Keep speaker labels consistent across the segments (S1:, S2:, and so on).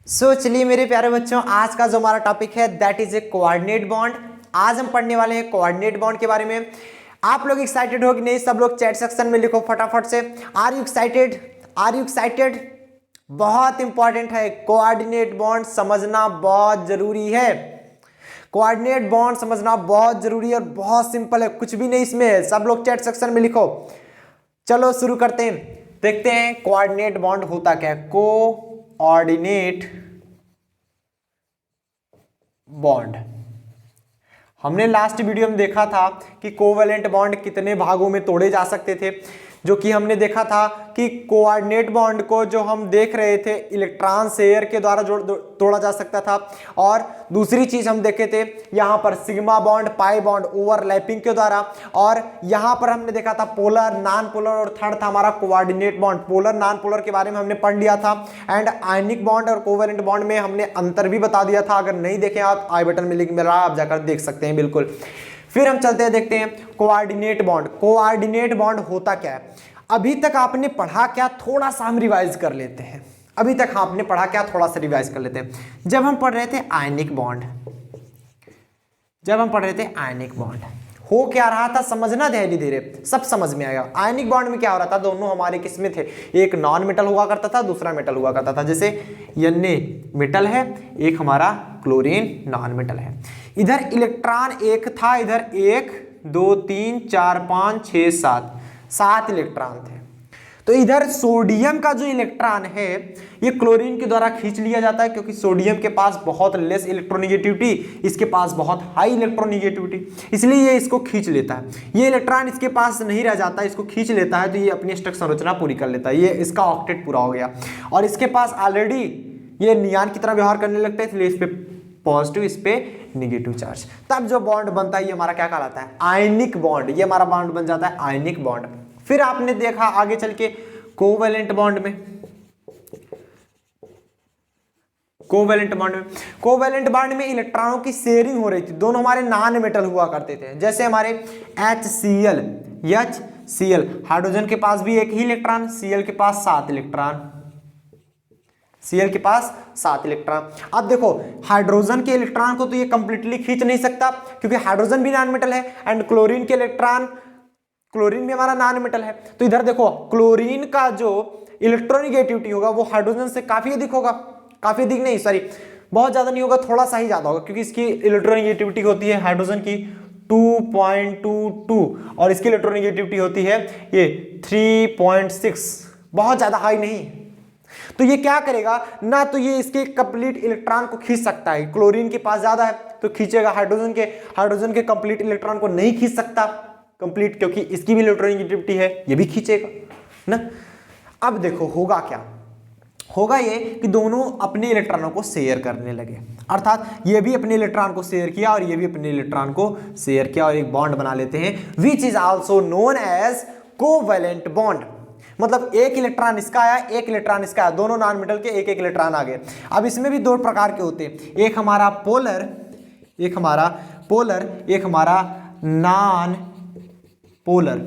S1: चलिए मेरे प्यारे बच्चों, आज का जो हमारा टॉपिक है that is a coordinate bond. आज हम पढ़ने वाले हैं कोऑर्डिनेट बॉन्ड के बारे में। आप लोग एक्साइटेड हो कि नहीं? सब लोग चैट सेक्शन में लिखो फटाफट से। Are you excited? Are you excited? बहुत इंपॉर्टेंट है, कोऑर्डिनेट बॉन्ड समझना बहुत जरूरी है। कोऑर्डिनेट बॉन्ड समझना बहुत जरूरी है और बहुत सिंपल है, कुछ भी नहीं इसमें है। सब लोग चैट सेक्शन में लिखो। चलो शुरू करते हैं, देखते हैं कोऑर्डिनेट बॉन्ड होता क्या है। कोऑर्डिनेट बॉन्ड हमने लास्ट वीडियो में देखा था कि कोवैलेंट बॉन्ड कितने भागों में तोड़े जा सकते थे, जो कि हमने देखा था कि कोऑर्डिनेट बॉन्ड को जो हम देख रहे थे इलेक्ट्रॉन शेयर के द्वारा तोड़ा जा सकता था। और दूसरी चीज हम देखे थे यहाँ पर sigma bond, pi bond overlapping के द्वारा। और यहाँ पर हमने देखा था पोलर, नॉन पोलर और थर्ड था हमारा coordinate bond. Polar non polar के बारे में हमने पढ़ लिया था। एंड आयनिक बॉन्ड और कोवैलेंट बॉन्ड में हमने अंतर भी बता दिया था। अगर नहीं देखें आप, आई बटन में लिंक मिल रहा है, आप जाकर देख सकते हैं बिल्कुल। फिर हम चलते हैं, देखते हैं कोऑर्डिनेट बॉन्ड। कोऑर्डिनेट बॉन्ड होता क्या है? अभी तक आपने पढ़ा क्या, थोड़ा सा हम रिवाइज कर लेते हैं। अभी तक आपने पढ़ा क्या, थोड़ा सा रिवाइज कर लेते हैं। जब हम पढ़ रहे थे आयनिक बॉन्ड, हो क्या रहा था समझना धीरे धीरे, सब समझ में आएगा। आयनिक बॉन्ड में क्या हो रहा था, दोनों हमारे किस में थे, एक नॉन मेटल हुआ करता था, दूसरा मेटल हुआ करता था। जैसे Na मेटल है, एक हमारा क्लोरीन नॉन मेटल है। इधर इलेक्ट्रॉन एक था, इधर 1 2 3 4 5 6 7 इलेक्ट्रॉन थे। तो इधर सोडियम का जो इलेक्ट्रॉन है ये क्लोरीन के द्वारा खींच लिया जाता है, क्योंकि सोडियम के पास बहुत लेस इलेक्ट्रोनेगेटिविटी, इसके पास बहुत हाई इलेक्ट्रोनेगेटिविटी, इसलिए ये इसको खींच लेता है। ये इलेक्ट्रॉन इसके पास नहीं रह जाता, इसको खींच लेता है, तो ये अपनी स्ट्रक्चर संरचना पूरी कर लेता है। ये इसका ऑक्टेट पूरा हो गया और इसके पास ऑलरेडी ये नियान की तरह व्यवहार करने लगता है, इसलिए इस पे पॉजिटिव, इस पे नेगेटिव चार्ज। तब जो बॉन्ड बनता है ये हमारा क्या कहलाता है, आयनिक बॉन्ड। ये हमारा बॉन्ड बन जाता है आयनिक बॉन्ड। फिर आपने देखा आगे चल के कोवैलेंट बॉन्ड में, कोवैलेंट बॉन्ड में इलेक्ट्रॉनों की शेयरिंग हो रही थी। दोनों हमारे नॉन मेटल हुआ करते थे। जैसे हमारे HCl, हाइड्रोजन के पास भी एक ही इलेक्ट्रॉन, Cl के पास 7 इलेक्ट्रॉन। अब देखो हाइड्रोजन के इलेक्ट्रॉन को तो ये कंप्लीटली खींच नहीं सकता, क्योंकि हाइड्रोजन भी नॉन मेटल है। एंड क्लोरीन के इलेक्ट्रॉन, क्लोरीन भी हमारा नॉन मेटल है। तो इधर देखो क्लोरीन का जो इलेक्ट्रोनेगेटिविटी होगा वो हाइड्रोजन से काफी अधिक होगा, काफी अधिक नहीं, सॉरी, बहुत ज्यादा नहीं होगा, थोड़ा सा ही ज्यादा होगा, क्योंकि इसकी इलेक्ट्रोनेगेटिविटी होती है हाइड्रोजन की 2.22 और इसकी इलेक्ट्रोनेगेटिविटी होती है ये 3.6, बहुत ज्यादा हाई नहीं। तो ये क्या करेगा ना, तो ये इसके कंप्लीट इलेक्ट्रॉन को खींच सकता है। क्लोरीन के पास ज्यादा है तो खींचेगा, हाइड्रोजन के कंप्लीट इलेक्ट्रॉन को नहीं खींच सकता कंप्लीट, क्योंकि इसकी भी इलेक्ट्रोनेगेटिविटी है, ये भी खींचेगा ना। अब देखो होगा क्या, होगा ये कि दोनों अपने इलेक्ट्रॉनों को शेयर करने लगे, अर्थात ये भी अपने इलेक्ट्रॉन को शेयर किया और ये भी अपने इलेक्ट्रॉन को शेयर किया और एक बॉन्ड बना लेते हैं, which is also known as covalent bond. मतलब एक इलेक्ट्रॉन इसका आया, एक इलेक्ट्रॉन इसका आया, दोनों नॉन मेटल के एक एक इलेक्ट्रॉन आ गए। अब इसमें भी दो प्रकार के होते हैं, एक हमारा पोलर, एक हमारा नॉन पोलर।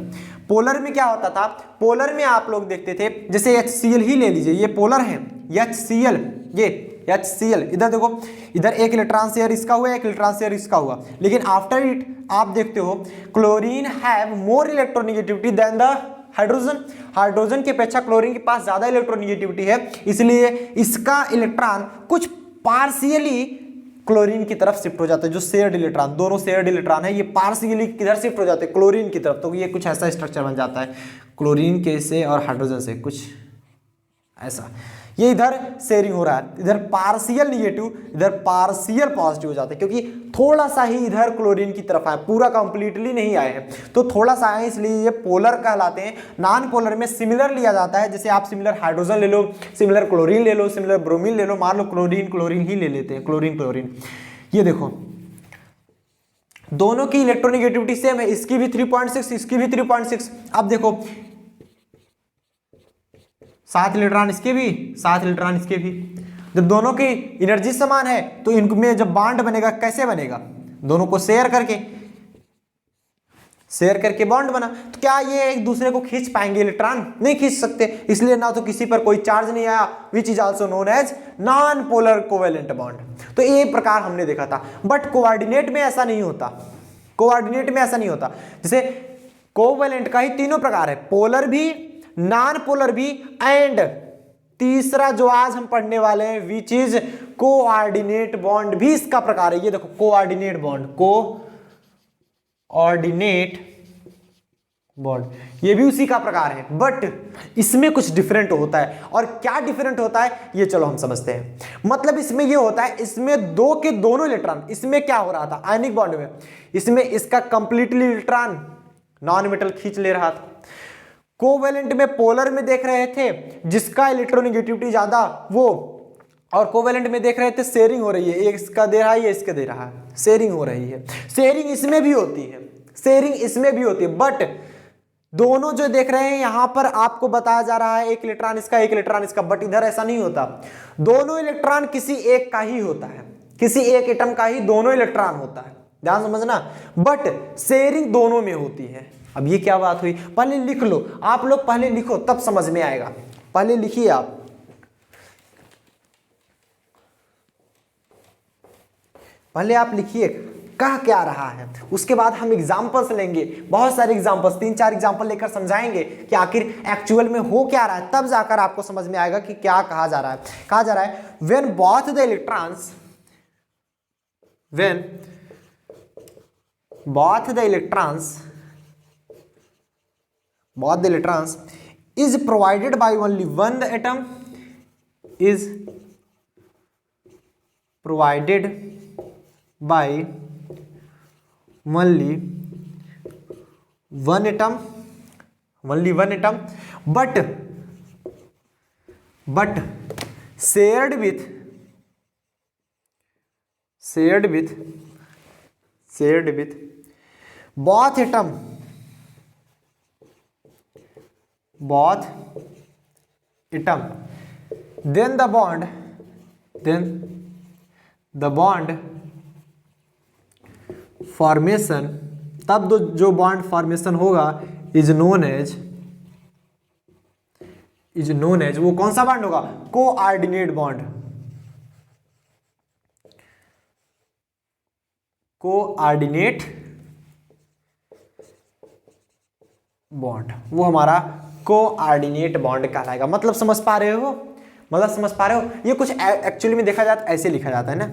S1: पोलर में क्या होता था, पोलर में आप लोग देखते थे, जैसे HCl ही ले लीजिए, ये पोलर है HCl, ये HCl। इधर देखो, इधर एक इलेक्ट्रॉन शेयर इसका हुआ, एक इलेक्ट्रॉन शेयर इसका हुआ, लेकिन आफ्टर इट आप देखते हो chlorine have more electronegativity than the hydrogen की अपेक्षा क्लोरीन के पास ज्यादा इलेक्ट्रोनेगेटिविटी है, इसलिए इसका इलेक्ट्रॉन कुछ पार्शियली क्लोरीन की तरफ शिफ्ट हो जाता है। जो शेयर्ड इलेक्ट्रॉन, दोनों शेयर्ड इलेक्ट्रॉन है, ये पार्शियली किधर शिफ्ट हो जाते हैं, क्लोरीन की तरफ। तो ये कुछ ऐसा स्ट्रक्चर बन जाता है क्लोरीन के से और हाइड्रोजन से, कुछ ऐसा। ये इधर शेयरिंग हो रहा है, इधर पार्शियल निगेटिव, इधर पार्शियल पॉजिटिव हो जाता है, क्योंकि थोड़ा सा ही इधर क्लोरीन की तरफ आए, पूरा कंप्लीटली नहीं आए हैं, तो थोड़ा सा आए, इसलिए ये पोलर कहलाते हैं। नॉन पोलर में सिमिलर लिया जाता है, जैसे आप सिमिलर हाइड्रोजन ले लो, सिमिलर क्लोरीन ले लो, सिमिलर ब्रोमीन ले लो, मान लो क्लोरीन ही ले लेते हैं, क्लोरीन। ये देखो दोनों की इलेक्ट्रोनेगेटिविटी सेम है, इसकी भी 3.6, इसकी भी 3.6। अब देखो 7 इलेक्ट्रॉन इसके भी, 7 इलेक्ट्रॉन इसके भी। जब दोनों की एनर्जी समान है तो इनमें जब बॉन्ड बनेगा कैसे बनेगा, दोनों को शेयर करके। शेयर करके बॉन्ड बना। तो क्या ये एक दूसरे को खींच पाएंगे इलेक्ट्रॉन? नहीं खींच सकते, इसलिए ना तो किसी पर कोई चार्ज नहीं आया, which is also known as non polar covalent bond. तो ये प्रकार हमने देखा था। बट कोऑर्डिनेट में ऐसा नहीं होता, कोऑर्डिनेट में ऐसा नहीं होता। जैसे कोवेलेंट का ही तीनों प्रकार है, पोलर भी, नॉन पोलर भी, एंड तीसरा जो आज हम पढ़ने वाले हैं विच इज कोऑर्डिनेट बॉन्ड भी इसका प्रकार है। ये देखो कोऑर्डिनेट बॉन्ड, कोऑर्डिनेट बॉन्ड, ये भी उसी का प्रकार है, बट इसमें कुछ डिफरेंट होता है। और क्या डिफरेंट होता है ये चलो हम समझते हैं। मतलब इसमें ये होता है, इसमें दो के दोनों इलेक्ट्रॉन, इसमें क्या हो रहा था आयनिक बॉन्ड में, इसमें इसका कंप्लीटली इलेक्ट्रॉन नॉन मेटल खींच ले रहा था। कोवेलेंट में पोलर में देख रहे थे जिसका इलेक्ट्रोनेगेटिविटी ज्यादा वो, और कोवेलेंट में देख रहे थे शेयरिंग हो रही है, एक इसका दे रहा है, ये इसका दे रहा है, शेयरिंग हो रही है। शेयरिंग इसमें भी होती है, शेयरिंग इसमें भी होती है, बट दोनों जो देख रहे हैं यहां पर आपको बताया जा रहा है एक इलेक्ट्रॉन इसका, एक इलेक्ट्रॉन इसका, बट इधर ऐसा नहीं होता। दोनों इलेक्ट्रॉन किसी एक का ही होता है, किसी एक एटम का ही दोनों इलेक्ट्रॉन होता है, ध्यान समझना। बट शेयरिंग दोनों में होती है। अब ये क्या बात हुई, पहले लिख लो, आप लोग पहले लिखो तब समझ में आएगा। पहले लिखिए आप, पहले आप लिखिए कह क्या रहा है, उसके बाद हम एग्जाम्पल्स लेंगे, बहुत सारे एग्जाम्पल्स, 3-4 एग्जाम्पल लेकर समझाएंगे कि आखिर एक्चुअल में हो क्या रहा है, तब जाकर आपको समझ में आएगा कि क्या कहा जा रहा है। कहा जा रहा है when both the electrons, when both the electrons is provided by only one atom, is provided by only one atom, but shared with both atom, then the bond formation, तब जो बॉन्ड फॉर्मेशन होगा is known as, वो कौन सा bond होगा, coordinate bond, coordinate bond, वो हमारा coordinate bond कहलाएगा। मतलब समझ पा रहे हो, ये कुछ एक्चुअली में देखा जाता ऐसे लिखा जाता है ना,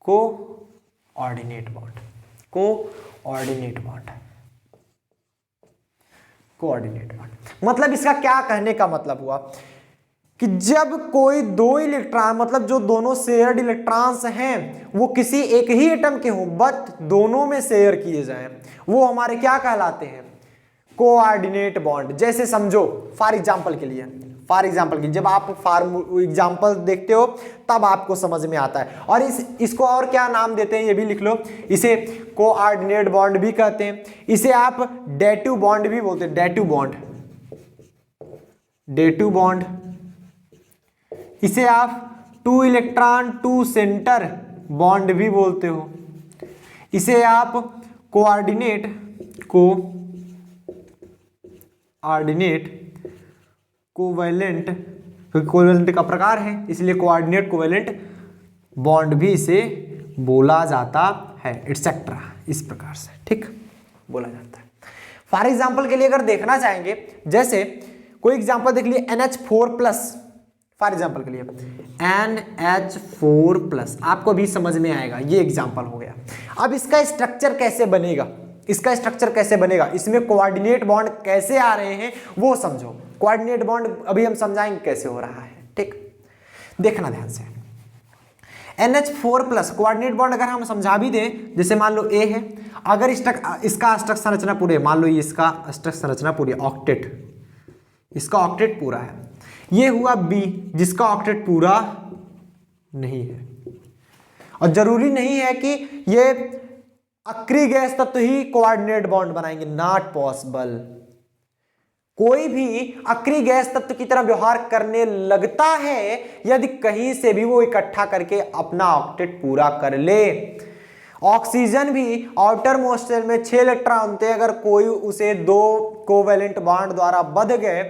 S1: कोऑर्डिनेट बॉन्ड, कोऑर्डिनेट बॉन्ड। मतलब इसका क्या कहने का मतलब हुआ कि जब कोई दो इलेक्ट्रॉन, मतलब जो दोनों शेयर्ड इलेक्ट्रॉन्स हैं वो किसी एक ही एटम के हों बट दोनों में शेयर किए जाएं, वो हमारे क्या कहलाते हैं, कोऑर्डिनेट बॉन्ड। जैसे समझो फॉर एग्जांपल के लिए जब आप एग्जांपल देखते हो तब आपको समझ में आता है। और इसको और क्या नाम देते हैं ये भी लिख लो, इसे कोऑर्डिनेट बॉन्ड भी कहते हैं, इसे आप डेटिव बॉन्ड भी बोलते हैं, डेटिव बॉन्ड, इसे आप 2 इलेक्ट्रॉन 2 सेंटर बॉन्ड भी बोलते हो, इसे आप कोऑर्डिनेट कोवेलेंट का प्रकार है इसलिए कोऑर्डिनेट कोवेलेंट बॉन्ड भी इसे बोला जाता है, एटसेट्रा, इस प्रकार से ठीक बोला जाता है। फॉर एग्जांपल के लिए अगर देखना चाहेंगे, जैसे कोई एग्जांपल देख लिए NH4+, फॉर एग्जांपल के लिए NH4+, आपको भी समझ में आएगा, ये एग्जांपल हो गया। अब इसका स्ट्रक्चर कैसे बनेगा, इसमें कोऑर्डिनेट बॉन्ड कैसे आ रहे हैं वो समझो। कोऑर्डिनेट बॉन्ड अभी हम समझाएंगे कैसे हो रहा है, ठीक, देखना ध्यान से। NH4+ कोऑर्डिनेट बॉन्ड अगर हम समझा भी दें, जैसे मान लो A है, अगर इसका स्ट्रक्चर संरचना पूरे, मान लो इसका स्ट्रक्चर संरचना पूरी ऑक्टेट, इसका ऑक्टेट पूरा है, ये हुआ B जिसका ऑक्टेट पूरा नहीं है, और जरूरी नहीं है कि ये अक्रिय गैस तत्व ही कोऑर्डिनेट बॉन्ड बनाएंगे, नॉट पॉसिबल। कोई भी अक्रिय गैस तत्व की तरह व्यवहार करने लगता है यदि कहीं से भी वो इकट्ठा करके अपना ऑक्टेट पूरा कर ले। ऑक्सीजन भी आउटर मोस्ट शेल में 6 इलेक्ट्रॉन होते हैं, अगर कोई उसे 2 कोवेलेंट बॉन्ड द्वारा बंध गए,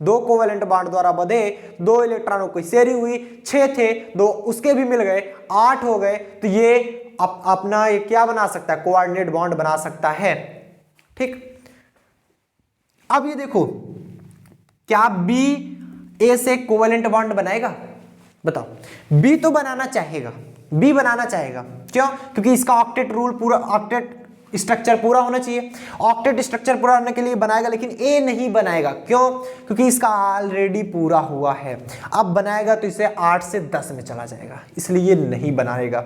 S1: 2 कोवेलेंट बॉन्ड द्वारा बंधे, 2 इलेक्ट्रॉनों की शेयरिंग हुई, 6 थे, 2 उसके भी मिल गए, 8 हो गए, तो ये अपना ये क्या बना सकता है, कोऑर्डिनेट बॉन्ड बना सकता है। ठीक, अब ये देखो, क्या बी ए से कोवेलेंट बॉन्ड बनाएगा? बताओ, बी तो बनाना चाहेगा, बी बनाना चाहेगा, क्यों? क्योंकि इसका ऑक्टेट रूल पूरा, ऑक्टेट स्ट्रक्चर पूरा होना चाहिए, ऑक्टेट स्ट्रक्चर पूरा होने के लिए बनाएगा, लेकिन ए नहीं बनाएगा, क्यों? क्योंकि इसका ऑलरेडी पूरा हुआ है, अब बनाएगा तो इसे 8 से 10 में चला जाएगा, इसलिए नहीं बनाएगा।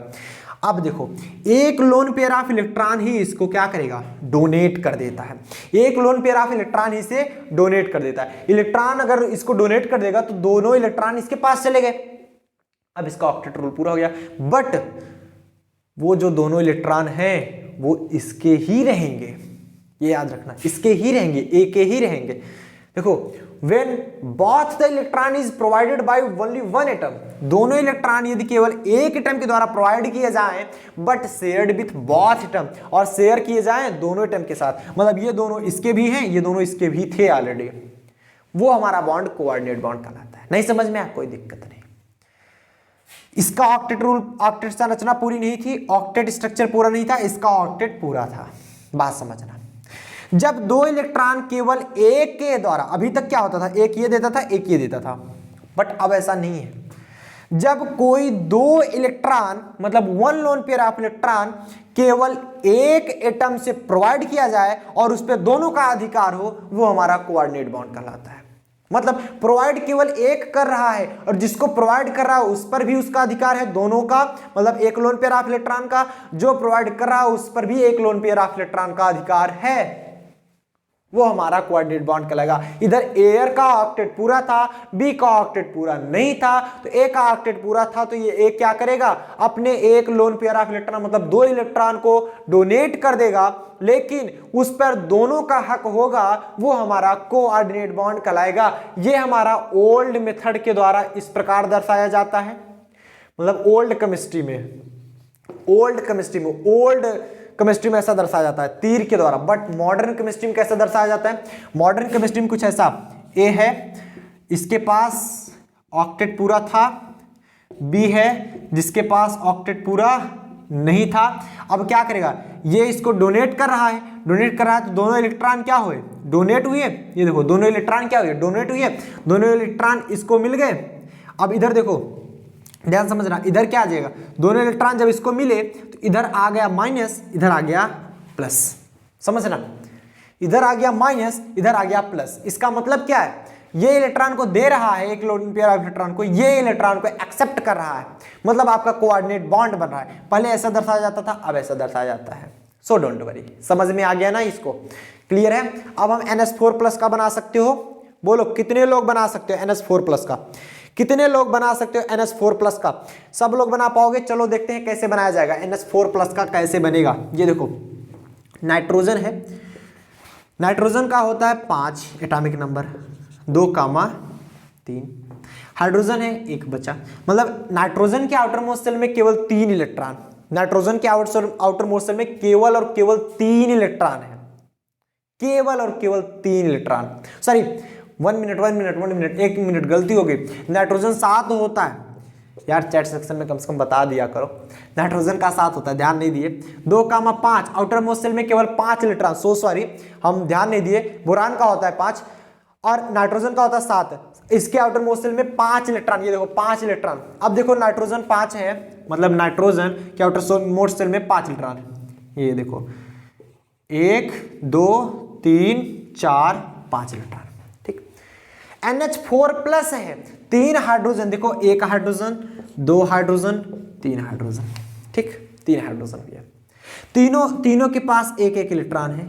S1: अब देखो, एक लोन पेयर ऑफ इलेक्ट्रॉन ही इसको क्या करेगा, डोनेट कर देता है, एक लोन पेयर ऑफ इलेक्ट्रॉन ही इसे डोनेट कर देता है। इलेक्ट्रॉन अगर इसको डोनेट कर देगा तो दोनों इलेक्ट्रॉन इसके पास चले गए, अब इसका ऑक्टेट रूल पूरा हो गया, बट वो जो दोनों इलेक्ट्रॉन हैं वो इसके ही रहेंगे, ये याद रखना, इसके ही रहेंगे, ए के ही रहेंगे। देखो, when both the electron is provided by only one atom, दोनों इलेक्ट्रॉन यदि केवल एक एटम के द्वारा प्रोवाइड किए जाएं, but shared with both atom, और शेयर किए जाएं दोनों एटम के साथ, मतलब ये दोनों इसके भी हैं, ये दोनों इसके भी थे ऑलरेडी, वो हमारा बॉन्ड कोऑर्डिनेट बॉन्ड कहलाता है। नहीं समझ में आया? कोई दिक्कत नहीं। इसका ऑक्टेट रूल, ऑक्टेट संरचना पूरी नहीं थी, ऑक्टेट स्ट्रक्चर पूरा नहीं था, इसका ऑक्टेट पूरा था। बात समझना, जब 2 इलेक्ट्रॉन केवल एक के द्वारा, अभी तक क्या होता था, एक ये देता था, एक ये देता था, बट अब ऐसा नहीं है। जब कोई 2 इलेक्ट्रॉन, मतलब 1 लोन पेयर ऑफ इलेक्ट्रॉन केवल एक एटम से प्रोवाइड किया जाए और उस पर दोनों का अधिकार हो, वो हमारा कोऑर्डिनेट बॉन्ड कहलाता है। मतलब प्रोवाइड केवल एक कर रहा है और जिसको प्रोवाइड कर रहा है उस पर भी उसका अधिकार है, दोनों का, मतलब एक लोन पेयर ऑफ इलेक्ट्रॉन का, जो प्रोवाइड कर रहा है उस पर भी एक लोन पेयर ऑफ इलेक्ट्रॉन का अधिकार है, वो हमारा कोऑर्डिनेट बॉन्ड कहलाएगा। इधर एयर का ऑक्टेट पूरा था, बी का ऑक्टेट पूरा नहीं था, तो ए का ऑक्टेट पूरा था, तो ये ए क्या करेगा, अपने एक लोन पेयर ऑफ इलेक्ट्रॉन, मतलब 2 इलेक्ट्रॉन को डोनेट कर देगा, लेकिन उस पर दोनों का हक होगा, वो हमारा कोऑर्डिनेट बॉन्ड कहलाएगा। ये हमारा ओल्ड मेथड के द्वारा इस प्रकार दर्शाया जाता है, मतलब ओल्ड केमिस्ट्री में ऐसा दर्शाया जाता है तीर के द्वारा, बट मॉडर्न केमिस्ट्री में कैसे दर्शाया जाता है? मॉडर्न केमिस्ट्री में कुछ ऐसा, ए है, इसके पास ऑक्टेट पूरा था, बी है जिसके पास ऑक्टेट पूरा नहीं था, अब क्या करेगा, ये इसको डोनेट कर रहा है, तो दोनों इलेक्ट्रॉन क्या हुए, डोनेट हुए, ये देखो दोनों इलेक्ट्रॉन क्या हुए, डोनेट हुए, दोनों इलेक्ट्रॉन इसको मिल गए। अब इधर देखो, ध्यान समझना, इधर क्या आ जाएगा, दोनों इलेक्ट्रॉन जब इसको मिले तो इधर आ गया माइनस, इधर आ गया प्लस, समझना, इधर आ गया माइनस, इधर आ गया प्लस। इसका मतलब क्या है, ये इलेक्ट्रॉन को दे रहा है, एक लोन पेयर ऑफ इलेक्ट्रॉन को, ये इलेक्ट्रॉन को एक्सेप्ट कर रहा है, मतलब आपका कोऑर्डिनेट बॉन्ड बन रहा है। पहले ऐसा दर्शाया जाता था, अब ऐसा दर्शाया जाता है। सो डोंट वरी, समझ में आ गया ना, इसको क्लियर है। अब हम NH4+ का बना सकते हो, बोलो कितने लोग बना सकते हो NH4+ का, कितने लोग बना सकते हो NH4+ का? सब लोग बना पाओगे? चलो देखते हैं कैसे बनाया जाएगा, NH4+ का कैसे बनेगा। ये देखो, नाइट्रोजन है, नाइट्रोजन का होता है 5 एटॉमिक नंबर, 2,3, हाइड्रोजन है 1 बचा, मतलब नाइट्रोजन के आउटर मोस्ट शेल में केवल 3 इलेक्ट्रॉन, नाइट्रोजन के आउटर मोस्ट शेल में केवल और केवल 3 इलेक्ट्रॉन है, केवल और केवल 3 इलेक्ट्रॉन, सॉरी 1 मिनट, 1 मिनट गलती हो गई, नाइट्रोजन 7 होता है यार, चैट सेक्शन में कम से कम बता दिया करो, नाइट्रोजन का 7 होता है, ध्यान नहीं दिए। 2,5 आउटर मोस्ट शेल में केवल 5 इलेक्ट्रॉन, सॉरी हम ध्यान नहीं दिए, बोरान का होता है 5 और नाइट्रोजन का होता है 7, इसके आउटर मोस्ट शेल में 5 इलेक्ट्रॉन, ये देखो 5 इलेक्ट्रॉन। अब देखो नाइट्रोजन 5 है, मतलब नाइट्रोजन के आउटर मोस्ट शेल में 5 इलेक्ट्रॉन है, ये देखो 1 2 3 4 5 इलेक्ट्रॉन, ठीक। NH4+ है, 3 हाइड्रोजन, देखो 1 हाइड्रोजन, 2 हाइड्रोजन, 3 हाइड्रोजन, ठीक, 3 हाइड्रोजन भी है, तीनों के पास 1-1 इलेक्ट्रॉन है,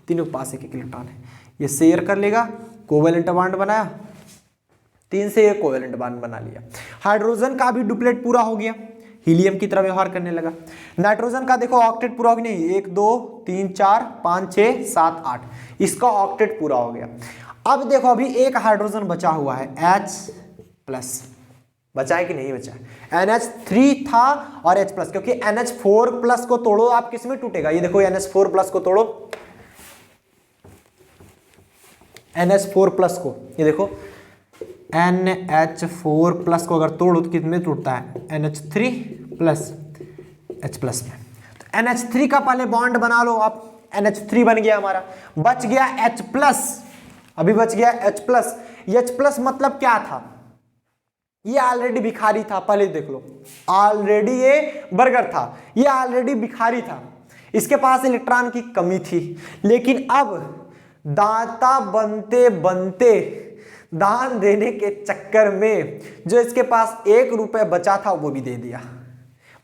S1: तीनों के पास 1-1 इलेक्ट्रॉन है, ये शेयर कर लेगा, कोवेलेंट बॉन्ड बनाया, 3 से 1 कोवेलेंट बॉन्ड बना लिया। हाइड्रोजन का भी डुप्लेट पूरा हो गया, हीलियम की तरह व्यवहार करने लगा। नाइट्रोजन का देखो ऑक्टेट पूरा हो गया, नहीं 1 2 3 4 5 6 7 8, इसका ऑक्टेट पूरा हो गया। अब देखो अभी 1 हाइड्रोजन बचा हुआ है H+, बचा है कि नहीं बचा है? NH3 था और H प्लस, क्योंकि NH4 प्लस को तोड़ो आप, किस में टूटेगा? ये देखो NH4 प्लस को तोड़ो, NH4 प्लस को, ये देखो NH4 प्लस को अगर तोड़ो तो कितने टूटता है? NH3 प्लस H प्लस में। तो NH3 का पहले बॉन्ड बना लो आप, NH3 बन गया हमारा, बच गया H प्लस, अभी बच गया H प्लस। H प्लस मतलब क्या था? ये ऑलरेडी भिखारी था, पहले देख लो, ऑलरेडी ये बर्गर था, ये ऑलरेडी भिखारी था, इसके पास इलेक्ट्रॉन की कमी थी, लेकिन अब दाता बनते बनते दान देने के चक्कर में जो इसके पास 1 रुपए बचा था वो भी दे दिया।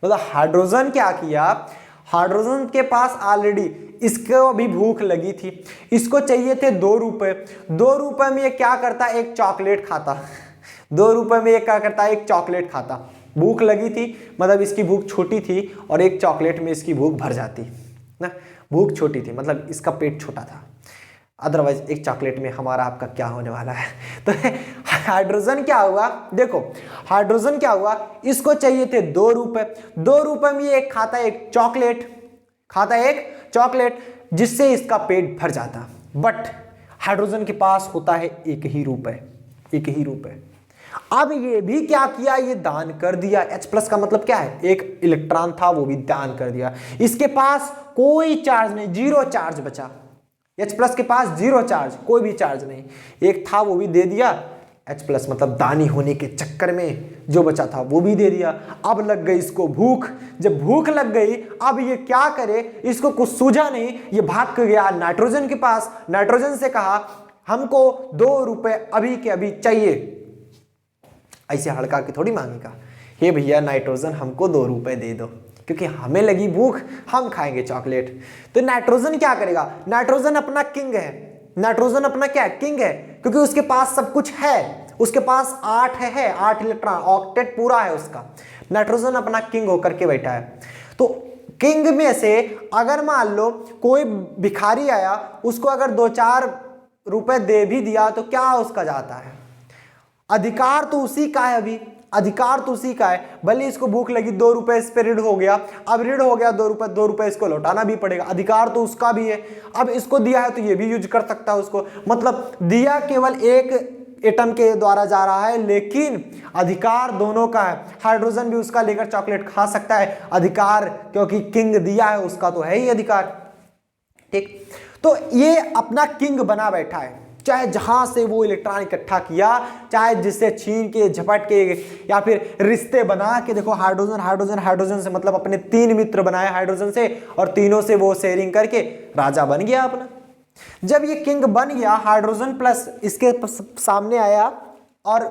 S1: मतलब हाइड्रोजन क्या किया, हाइड्रोजन के पास ऑलरेडी, इसको अभी भूख लगी थी, इसको चाहिए थे 2 रुपए, 2 रुपए में ये क्या करता? एक चॉकलेट खाता, 2 रुपए में ये क्या करता? एक चॉकलेट खाता। भूख लगी थी, मतलब इसकी भूख छोटी थी, और एक चॉकलेट में इसकी भूख भर जाती ना, भूख छोटी थी मतलब इसका पेट छोटा था, अदरवाइज एक चॉकलेट में हमारा आपका क्या होने वाला है। तो हाइड्रोजन क्या हुआ, देखो हाइड्रोजन क्या हुआ, इसको चाहिए थे 2 रुपए, 2 रुपए में ये खाता एक चॉकलेट, खाता एक चॉकलेट, जिससे इसका पेट भर जाता। बट हाइड्रोजन के पास होता है 1 ही रुपए, 1 ही रुपए। अब ये भी क्या किया, ये दान कर दिया। H प्लस का मतलब क्या है? एक इलेक्ट्रॉन था वो भी दान कर दिया, इसके पास कोई चार्ज नहीं, 0 चार्ज बचा। H प्लस के पास 0 चार्ज, कोई भी चार्ज नहीं, एक था वो भी दे दिया। H प्लस मतलब दानी होने के चक्कर में जो बचा था वो भी दे दिया। अब लग गई इसको भूख, जब भूख लग गई अब ये क्या करे, इसको कुछ सूझा नहीं, ये भाग के गया नाइट्रोजन के पास, नाइट्रोजन से कहा हमको 2 रुपए अभी के अभी चाहिए। ऐसे हड़का के थोड़ी मांगेगा, हे भैया नाइट्रोजन हमको 2 रुपए दे दो, क्योंकि हमें लगी भूख, हम खाएंगे चॉकलेट। तो नाइट्रोजन क्या करेगा, नाइट्रोजन अपना किंग है, नाइट्रोजन अपना क्या है? किंग है, क्योंकि उसके पास सब कुछ है, उसके पास 8 है, 8 इलेक्ट्रॉन, ऑक्टेट पूरा है उसका। नाइट्रोजन अपना किंग होकर के बैठा है। तो किंग में से अगर मान लो कोई भिखारी आया, उसको अगर 2-4 रुपए दे भी दिया तो क्या उसका जाता है? अधिकार तो उसी का है, अभी अधिकार तो उसी का है। भले इसको भूख लगी, 2 रुपए इस पे ऋण हो गया, अब ऋण हो गया 2 रुपए, 2 रुपए इसको लौटाना भी पड़ेगा, अधिकार तो उसका भी है। अब इसको दिया है तो ये भी यूज कर सकता है उसको, मतलब दिया केवल एक एटम के द्वारा जा रहा है, लेकिन अधिकार दोनों का है। हाइड्रोजन भी उसका लेकर चॉकलेट खा सकता है, अधिकार क्योंकि किंग दिया है उसका तो है ही अधिकार। ठीक, तो ये अपना किंग बना बैठा है, चाहे जहां से वो इलेक्ट्रॉन इकट्ठा किया, चाहे जिससे छीन के झपट के या फिर रिश्ते बना के, देखो हाइड्रोजन हाइड्रोजन हाइड्रोजन से मतलब अपने 3 मित्र बनाए हाइड्रोजन से, और तीनों से वो शेयरिंग करके राजा बन गया अपना। जब ये किंग बन गया, हाइड्रोजन प्लस इसके सामने आया और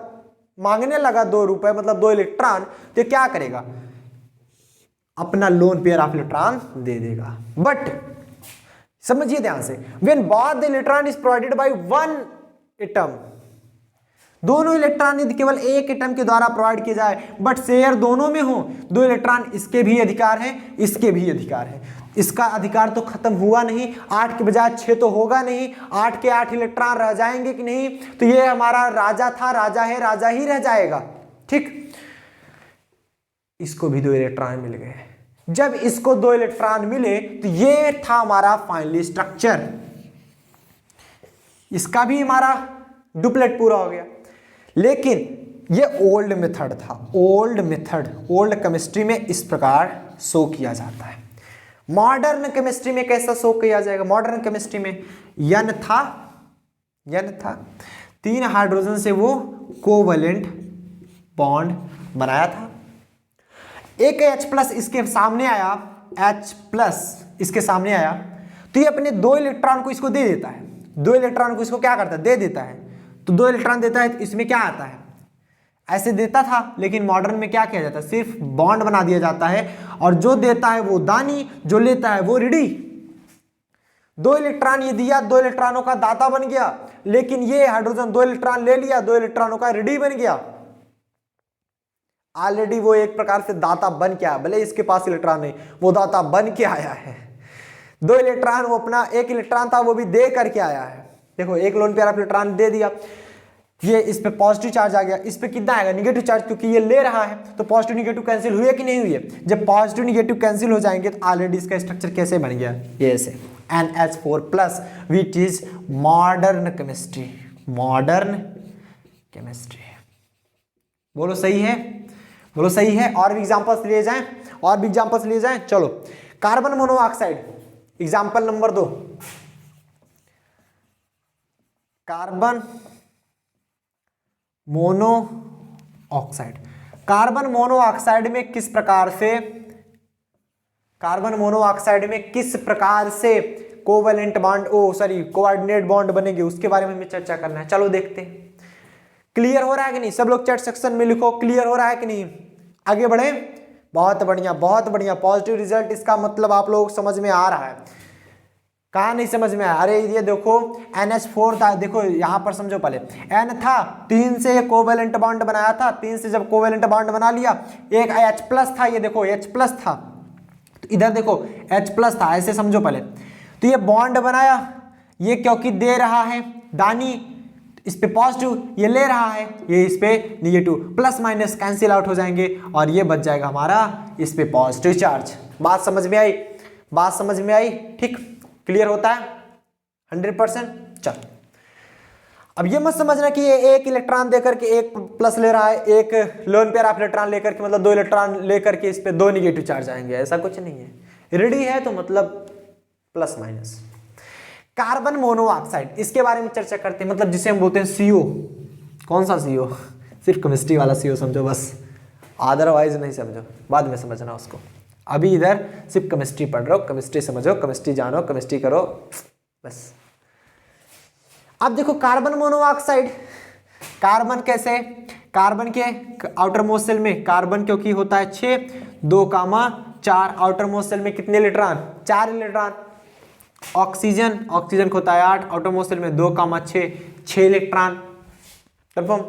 S1: मांगने लगा 2 रुपए मतलब 2 इलेक्ट्रॉन, तो क्या करेगा? अपना लोन पेयर ऑफ इलेक्ट्रॉन दे देगा। बट समझिए ध्यान से, when both the electron is provided by one atom, दोनों इलेक्ट्रॉन यदि केवल एक एटम के द्वारा प्रोवाइड किए जाए, बट शेयर दोनों में हो, 2 इलेक्ट्रॉन इसके भी अधिकार है, इसके भी अधिकार है, इसका अधिकार तो खत्म हुआ नहीं, 8 के बजाय 6 तो होगा नहीं, 8 के 8 इलेक्ट्रॉन रह जाएंगे कि नहीं? तो ये हमारा राजा था, राजा है, राजा ही रह जाएगा। ठीक, इसको भी 2 इलेक्ट्रॉन मिल गए। जब इसको 2 इलेक्ट्रॉन मिले तो ये था हमारा फाइनली स्ट्रक्चर, इसका भी हमारा डुप्लेट पूरा हो गया। लेकिन ये ओल्ड मेथड था, ओल्ड मेथड, ओल्ड केमिस्ट्री में इस प्रकार शो किया जाता है। मॉडर्न केमिस्ट्री में कैसा शो किया जाएगा? मॉडर्न केमिस्ट्री में n था 3 हाइड्रोजन से वो कोवैलेंट बॉन्ड बनाया था, एक H प्लस इसके सामने आया, H प्लस इसके सामने आया, तो ये अपने 2 इलेक्ट्रॉन को इसको दे देता है, 2 इलेक्ट्रॉन को इसको क्या करता है? दे देता है। तो 2 इलेक्ट्रॉन देता है तो इसमें क्या आता है? ऐसे देता था, लेकिन मॉडर्न में क्या किया जाता है? सिर्फ बॉन्ड बना दिया जाता है, और जो देता है वो दानी, जो लेता है वो ऋणी। 2 इलेक्ट्रॉन ये दिया, 2 इलेक्ट्रॉनों का दाता बन गया, लेकिन ये हाइड्रोजन 2 इलेक्ट्रॉन ले लिया, 2 इलेक्ट्रॉनों का ऋणी बन गया। ऑलरेडी वो एक प्रकार से दाता बन के आया, भले इसके पास इलेक्ट्रॉन नहीं, वो दाता बन के आया है। 2 इलेक्ट्रॉन वो अपना 1 इलेक्ट्रॉन था वो भी दे करके आया है। देखो एक लोन पेयर ऑफ इलेक्ट्रॉन दे दिया, ये इस पे पॉजिटिव चार्ज आ गया, इस पे कितना आएगा निगेटिव चार्ज, क्योंकि ये ले रहा है तो पॉजिटिव निगेटिव कैंसिल हुए कि नहीं हुए। जब पॉजिटिव निगेटिव कैंसिल हो जाएंगे तो ऑलरेडी इसका स्ट्रक्चर कैसे बन गया, ये ऐसे NH4+ which is modern chemistry, modern chemistry. बोलो सही है, बोलो सही है। और भी एग्जांपल्स लिए जाएं, और भी एग्जांपल्स लिए जाएं। चलो carbon monoxide example number 2, carbon monoxide. Carbon monoxide में किस प्रकार से, कार्बन मोनोऑक्साइड में किस प्रकार से कोवेलेंट बॉन्ड कोऑर्डिनेट बॉन्ड बनेंगे उसके बारे में हमें चर्चा करना है। चलो देखते हैं। क्लियर हो रहा है कि नहीं, सब लोग चैट सेक्शन में लिखो क्लियर हो रहा है कि नहीं। आगे बढ़े, बहुत बढ़िया बहुत बढ़िया, पॉजिटिव रिजल्ट, इसका मतलब आप लोग समझ में आ रहा है। कहा नहीं समझ में आया, अरे ये देखो NH4 था, देखो यहां पर समझो पहले N था, 3 से कोवेलेंट बॉन्ड बनाया था, 3 से जब कोवेलेंट बॉन्ड बना लिया, एक H+ था, ये देखो H+ था, तो इधर देखो H+ था, ऐसे समझो पहले। तो ये बॉन्ड बनाया, ये क्योंकि दे रहा है दानी, इस पे पॉजिटिव, ये ले रहा है, ये इस पे negative, plus minus cancel out हो जाएंगे और ये बच जाएगा हमारा इस पे पॉजिटिव चार्ज। बात समझ में आई, बात समझ में आई, ठीक क्लियर होता है 100%। चल अब ये मत समझना कि ये एक इलेक्ट्रॉन देकर के एक प्लस ले रहा है, एक लोन पेयर ऑफ इलेक्ट्रॉन लेकर के मतलब 2 इलेक्ट्रॉन लेकर के इस पे 2 निगेटिव चार्ज आएंगे, ऐसा कुछ नहीं है। रेडी है तो मतलब प्लस माइनस। कार्बन मोनोऑक्साइड, इसके बारे में चर्चा करते हैं, मतलब जिसे हम बोलते हैं CO। कौन सा CO? सिर्फ केमिस्ट्री वाला CO समझो बस, अदरवाइज नहीं समझो, बाद में समझना उसको। अभी इधर सिर्फ केमिस्ट्री पढ़ रहे हो, केमिस्ट्री समझो, केमिस्ट्री जानो, केमिस्ट्री करो बस। अब देखो कार्बन मोनोऑक्साइड, कार्बन कैसे, कार्बन के आउटर मोस्ट सेल में कार्बन क्योंकि होता है 6, 2,4, आउटर मोस्ट सेल में कितने इलेक्ट्रॉन, 4 इलेक्ट्रॉन। ऑक्सीजन, ऑक्सीजन को होता है 8, आउटर मोस्ट सेल में 2,6, 6 इलेक्ट्रॉन। कंफर्म।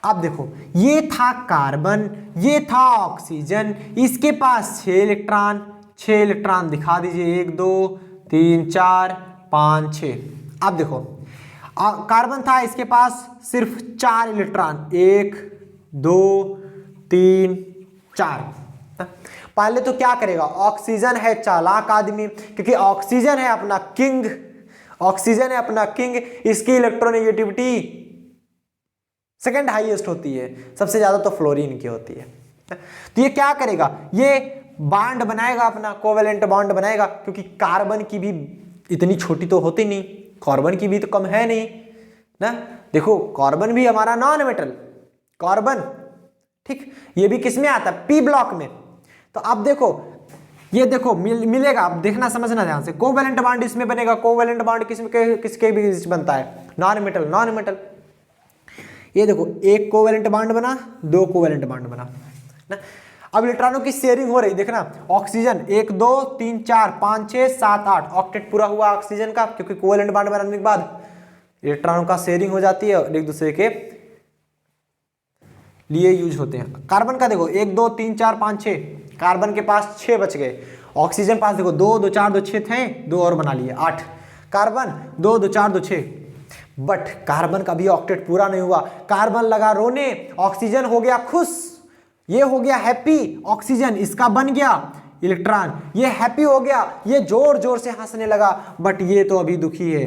S1: अब देखो ये था कार्बन, ये था ऑक्सीजन, इसके पास 6 इलेक्ट्रॉन, 6 इलेक्ट्रॉन दिखा दीजिए, 1 2 3 4 5 6। अब देखो कार्बन था, इसके पास सिर्फ 4 इलेक्ट्रॉन, 1 2 3 4। पहले तो क्या करेगा, ऑक्सीजन है चालाक आदमी, क्योंकि ऑक्सीजन है अपना किंग, ऑक्सीजन है अपना किंग, इसकी इलेक्ट्रोनेगेटिविटी सेकंड हाईएस्ट होती है, सबसे ज्यादा तो फ्लोरीन की होती है। तो ये क्या करेगा, ये बॉन्ड बनाएगा अपना, कोवेलेंट बॉन्ड बनाएगा, क्योंकि कार्बन की भी इतनी छोटी तो होती नहीं, कार्बन की भी तो कम है नहीं ना। देखो कार्बन भी हमारा नॉन मेटल, कार्बन ठीक, ये भी किस में आता है, P ब्लॉक में। तो अब देखो ये देखो मिलेगा, अब देखना समझना ध्यान से, कोवेलेंट बॉन्ड इसमें बनेगा, कोवेलेंट बॉन्ड किसके भी बनता है, नॉन मेटल, नॉन मेटल। ये देखो एक कोवेलेंट बॉन्ड बना, 2 कोवेलेंट बॉन्ड बना ना। अब इलेक्ट्रॉनों की शेयरिंग हो रही, देखना ऑक्सीजन 1 2 3 4 5 6 7 8, ऑक्टेट पूरा हुआ ऑक्सीजन का, क्योंकि कोवेलेंट बॉन्ड बनाने के बाद इलेक्ट्रॉनों का शेयरिंग हो जाती है और एक दूसरे के लिए यूज होते हैं। कार्बन का देखो 1 2 3 4 5 6, कार्बन के पास 6 बच गए, ऑक्सीजन पास देखो 2 2 4 2 6 थे, 2 और बना लिए 8, कार्बन 2 2 4 2 6। बट कार्बन का भी ऑक्टेट पूरा नहीं हुआ, कार्बन लगा रोने, ऑक्सीजन हो गया खुश, ये हो गया हैप्पी, ऑक्सीजन इसका बन गया इलेक्ट्रॉन, ये हैप्पी हो गया, ये जोर जोर से हंसने लगा, बट ये तो अभी दुखी है,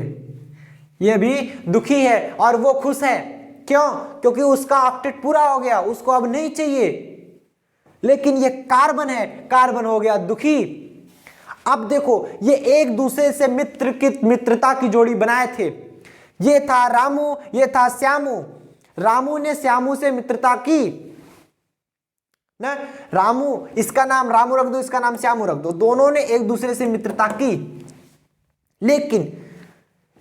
S1: ये भी दुखी है और वो खुश है। क्यों? क्योंकि उसका ऑक्टेट पूरा हो गया, उसको अब नहीं चाहिए। लेकिन ये कार्बन है, कार्बन हो गया दुखी। अब देखो ये एक दूसरे से मित्रता की जोड़ी बनाए थे, ये था रामू, ये था श्यामू, रामू ने श्यामू से मित्रता की ना, रामू, इसका नाम रामू रख दो, इसका नाम श्यामू रख दो, दोनों ने एक दूसरे से मित्रता की। लेकिन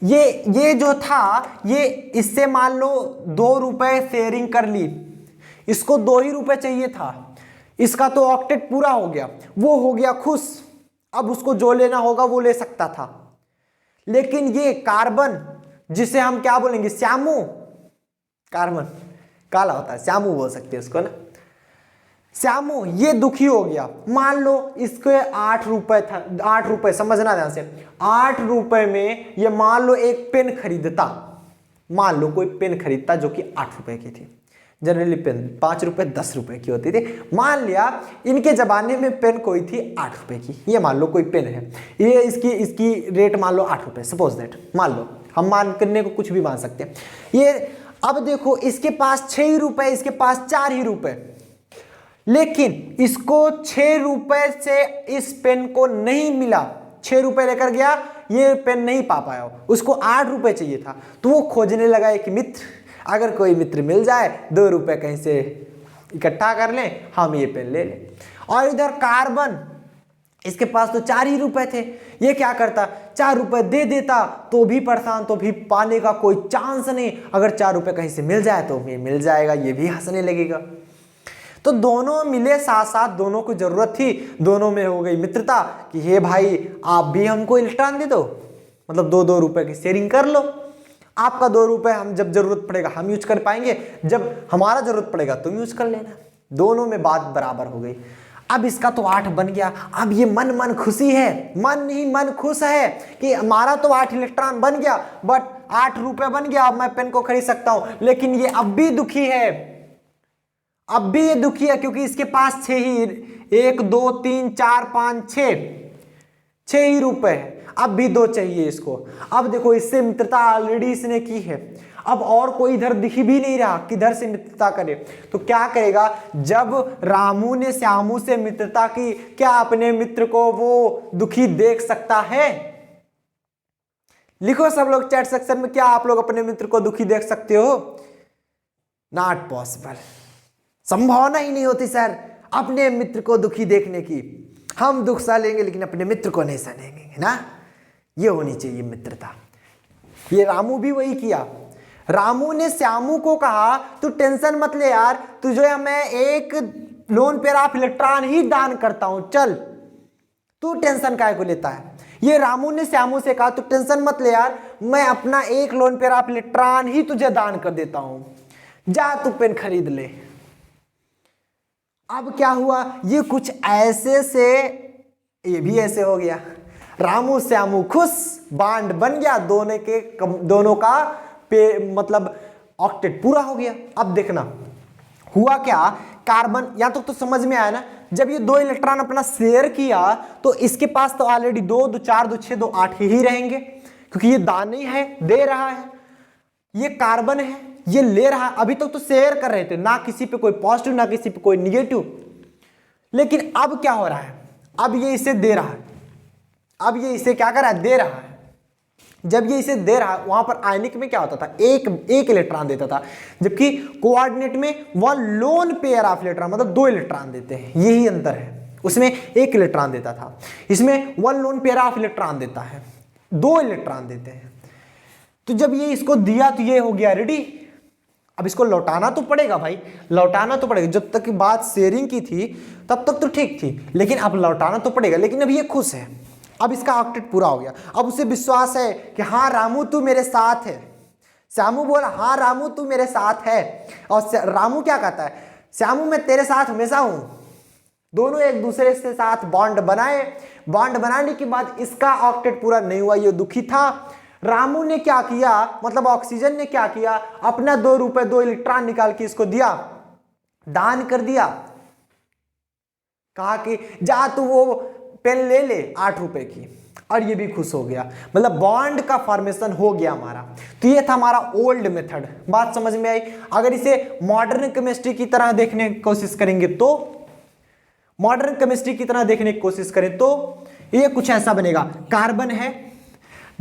S1: ये जो था, ये इससे मान लो 2 रुपए शेयरिंग कर ली, इसको 2 ही रुपए चाहिए था, इसका तो ऑक्टेट पूरा हो गया, वो हो गया खुश, अब उसको जो लेना होगा वो ले सकता था। लेकिन ये कार्बन, जिसे हम क्या बोलेंगे, श्यामू, कार्बन काला होता है, श्यामू बोल सकते हैं उसको ना, श्यामू ये दुखी हो गया। मान लो इसके 8 रुपए था, 8 रुपए समझना ध्यान से, 8 रुपए में ये मान लो एक पेन खरीदता, मान लो कोई पेन खरीदता जो कि 8 रुपए की थी। जनरली पेन 5 रुपए 10 रुपए की होती थी। मान लिया इनके जमाने में पेन कोई थी 8 रुपए की। ये मान लो कोई पेन है, ये इसकी रेट मान लो 8 रुपए, सपोज दैट, मान लो, हम मान करने को कुछ भी मान सकते हैं। ये अब देखो इसके पास 6 ही रुपए, इसके पास 4 ही रुपए, लेकिन इसको 6 रुपए से इस पेन को नहीं मिला। 6 रुपए लेकर गया, ये पेन नहीं पा पाया, उसको 8 रुपए चाहिए था, तो वो खोजने लगा एक मित्र, अगर कोई मित्र मिल जाए 2 रुपए कहीं से इकट्ठा कर लें, हम ये पेन ले लें। और इधर कार्बन, इसके पास तो 4 ही रुपए थे, ये क्या करता, 4 रुपए दे देता तो भी परेशान, तो भी पाने का कोई चांस नहीं, अगर 4 रुपए कहीं से मिल जाए तो ये मिल जाएगा, ये भी हंसने लगेगा। तो दोनों मिले साथ साथ, दोनों को जरूरत थी, दोनों में हो गई मित्रता कि हे भाई आप भी हमको इलेक्ट्रॉन दे दो, मतलब 2-2 रुपए की शेयरिंग कर लो, आपका 2 रुपए हम जब जरूरत पड़ेगा हम यूज कर पाएंगे, जब हमारा जरूरत पड़ेगा तुम यूज कर लेना। दोनों में बात बराबर हो गई। अब इसका तो 8 बन गया, अब ये मन खुशी है, मन खुश है कि हमारा तो 8 इलेक्ट्रॉन बन गया, बट 8 रुपए बन गया, अब मैं पेन को खरीद सकता हूं। लेकिन ये अब भी दुखी है, अब भी ये दुखी है, क्योंकि इसके पास 6 ही, 1 2 3 4 5 6 ही रुपए है, अब भी 2 चाहिए इसको। अब देखो इससे मित्रता ऑलरेडी इसने की है, अब और कोई इधर दिख भी नहीं रहा किधर से मित्रता करे, तो क्या करेगा, जब रामू ने श्यामू से मित्रता की, क्या अपने मित्र को वो दुखी देख सकता है? लिखो सब लोग चैट सेक्शन में, क्या आप लोग अपने मित्र को दुखी देख सकते हो? नॉट पॉसिबल, संभावना ही नहीं होती सर अपने मित्र को दुखी देखने की। हम दुख सह लेंगे लेकिन अपने मित्र को नहीं सहनेंगे, है ना? ये होनी चाहिए मित्रता। ये रामू भी वही किया। रामू ने श्यामू को कहा तू टेंशन मत ले यार, तुझे मैं एक लोन पेयर ऑफ इलेक्ट्रॉन ही दान करता हूं, चल तू टेंशन काहे को लेता है। ये रामू ने श्यामू से कहा तू टेंशन मत ले यार, मैं अपना एक लोन पेयर ऑफ इलेक्ट्रॉन ही तुझे दान कर देता हूं, जा तू पेन खरीद ले। अब क्या हुआ, ये कुछ ऐसे से ये भी ऐसे हो गया, रामू श्यामू खुश, बांड बन गया, दोनों का मतलब ऑक्टेट पूरा हो गया। अब देखना हुआ क्या, कार्बन, यहां तक तो समझ में आया ना, जब ये 2 इलेक्ट्रॉन अपना शेयर किया तो इसके पास तो ऑलरेडी 2 2 4 2 6 2 8 ही रहेंगे, क्योंकि ये दान ही है, दे रहा है, ये कार्बन है, ये ले रहा है। अभी तक तो शेयर कर रहे थे, ना किसी पे कोई पॉजिटिव ना किसी पे कोई निगेटिव, लेकिन अब क्या हो रहा है, अब ये इसे दे रहा है, अब ये इसे क्या कर रहा है, दे रहा है। जब ये इसे दे रहा है, वहां पर आयनिक में क्या होता था, एक इलेक्ट्रॉन देता था, जबकि कोऑर्डिनेट में वह लोन पेयर ऑफ इलेक्ट्रॉन, मतलब 2 इलेक्ट्रॉन देते हैं, यही अंतर है। उसमें 1 इलेक्ट्रॉन देता था, इसमें 1 लोन पेयर ऑफ इलेक्ट्रॉन देता है, 2 इलेक्ट्रॉन देते हैं। तो जब ये इसको दिया तो ये हो गया रेडी। अब इसको लौटाना तो पड़ेगा भाई, लौटाना तो पड़ेगा। जब तक बात शेयरिंग की थी तब तक तो ठीक थी, लेकिन अब लौटाना तो पड़ेगा। लेकिन अब ये खुश है, अब इसका ऑक्टेट पूरा हो गया, अब उसे विश्वास है कि हाँ रामू तू मेरे साथ है। श्यामू बोला हाँ रामू तू मेरे साथ है, और रामू क्या कहता है, श्यामू मैं तेरे साथ हमेशा हूं। दोनों एक दूसरे से साथ बॉन्ड बनाए, बॉन्ड बनाने के बाद इसका ऑक्टेट पूरा नहीं हुआ, ये दुखी था। रामू ने क्या किया, मतलब ऑक्सीजन ने क्या किया, अपना 2 रुपए 2 इलेक्ट्रॉन निकाल के इसको दिया, दान कर दिया, कहा कि जा तू वो पेन ले ले 8 रुपए की, और ये भी खुश हो गया। मतलब बॉन्ड का फॉर्मेशन हो गया हमारा। तो ये था हमारा ओल्ड मेथड, बात समझ में आई। अगर इसे मॉडर्न केमिस्ट्री की तरह देखने की कोशिश करेंगे तो, मॉडर्न केमिस्ट्री की तरह देखने की कोशिश करें तो ये कुछ ऐसा बनेगा, कार्बन है,